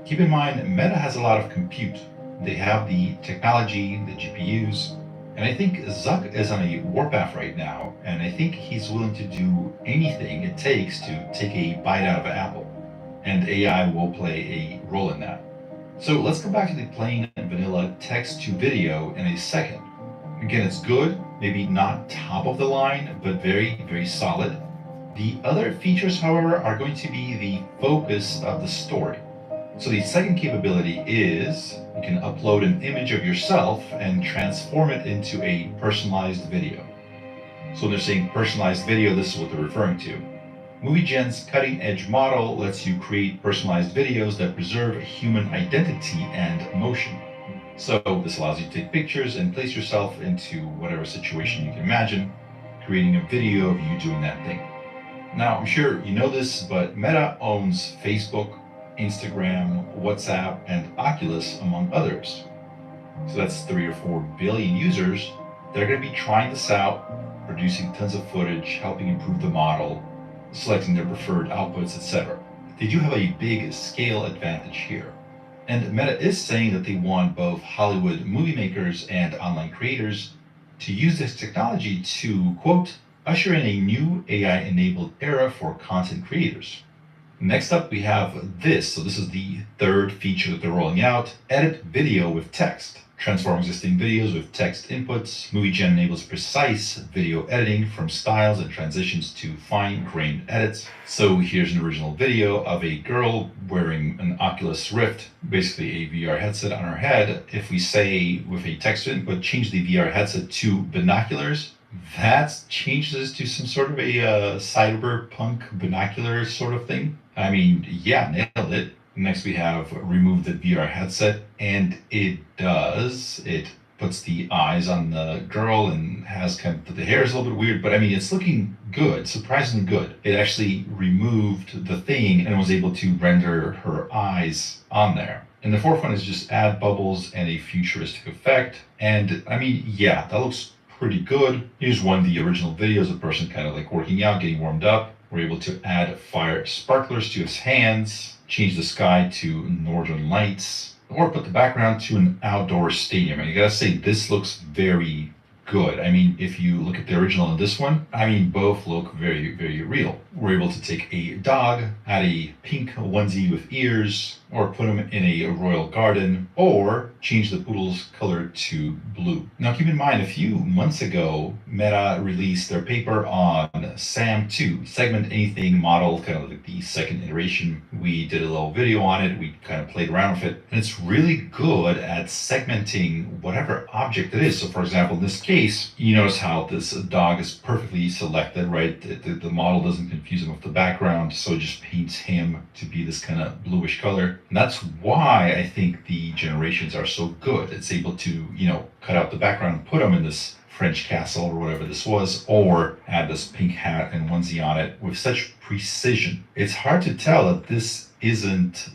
Keep in mind, Meta has a lot of compute. They have the technology, the GPUs, and I think Zuck is on a warpath right now, and I think he's willing to do anything it takes to take a bite out of Apple, and AI will play a role in that. So let's go back to the plain vanilla text to video in a second. Again, it's good, maybe not top of the line, but very, very solid. The other features, however, are going to be the focus of the story. So the second capability is you can upload an image of yourself and transform it into a personalized video. So when they're saying personalized video, this is what they're referring to. MovieGen's cutting-edge model lets you create personalized videos that preserve human identity and emotion. So this allows you to take pictures and place yourself into whatever situation you can imagine, creating a video of you doing that thing. Now, I'm sure you know this, but Meta owns Facebook, Instagram, WhatsApp, and Oculus, among others. So that's 3 or 4 billion users that are going to be trying this out, producing tons of footage, helping improve the model, selecting their preferred outputs, etc. They do have a big scale advantage here. And Meta is saying that they want both Hollywood movie makers and online creators to use this technology to, quote, usher in a new AI-enabled era for content creators. Next up, we have this. So this is the third feature that they're rolling out. Edit video with text. Transform existing videos with text inputs. MovieGen enables precise video editing from styles and transitions to fine-grained edits. So here's an original video of a girl wearing an Oculus Rift, basically a VR headset on her head. If we say with a text input, change the VR headset to binoculars, that changes to some sort of a cyberpunk binocular sort of thing. I mean, yeah, nailed it. Next we have remove the VR headset, and it does. It puts the eyes on the girl and has kind of, the hair is a little bit weird, but I mean, it's looking good, surprisingly good. It actually removed the thing and was able to render her eyes on there. And the fourth one is just add bubbles and a futuristic effect. And I mean, yeah, that looks pretty good. Here's one of the original videos, a person kind of like working out, getting warmed up. We're able to add fire sparklers to his hands, change the sky to northern lights, or put the background to an outdoor stadium. And you gotta say, this looks very good. I mean, if you look at the original and this one, I mean, both look very, very real. We're able to take a dog, add a pink onesie with ears, or put him in a royal garden, or change the poodle's color to blue. Now keep in mind, a few months ago, Meta released their paper on SAM2, Segment Anything model, kind of like the second iteration. We did a little video on it, we kind of played around with it, and it's really good at segmenting whatever object it is. So for example, in this case, you notice how this dog is perfectly selected, right? The model doesn't confuse him with the background, so it just paints him to be this kind of bluish color. together. And that's why I think the Generations are so good. It's able to, cut out the background, put them in this French castle or whatever this was, or add this pink hat and onesie on it with such precision. It's hard to tell that this isn't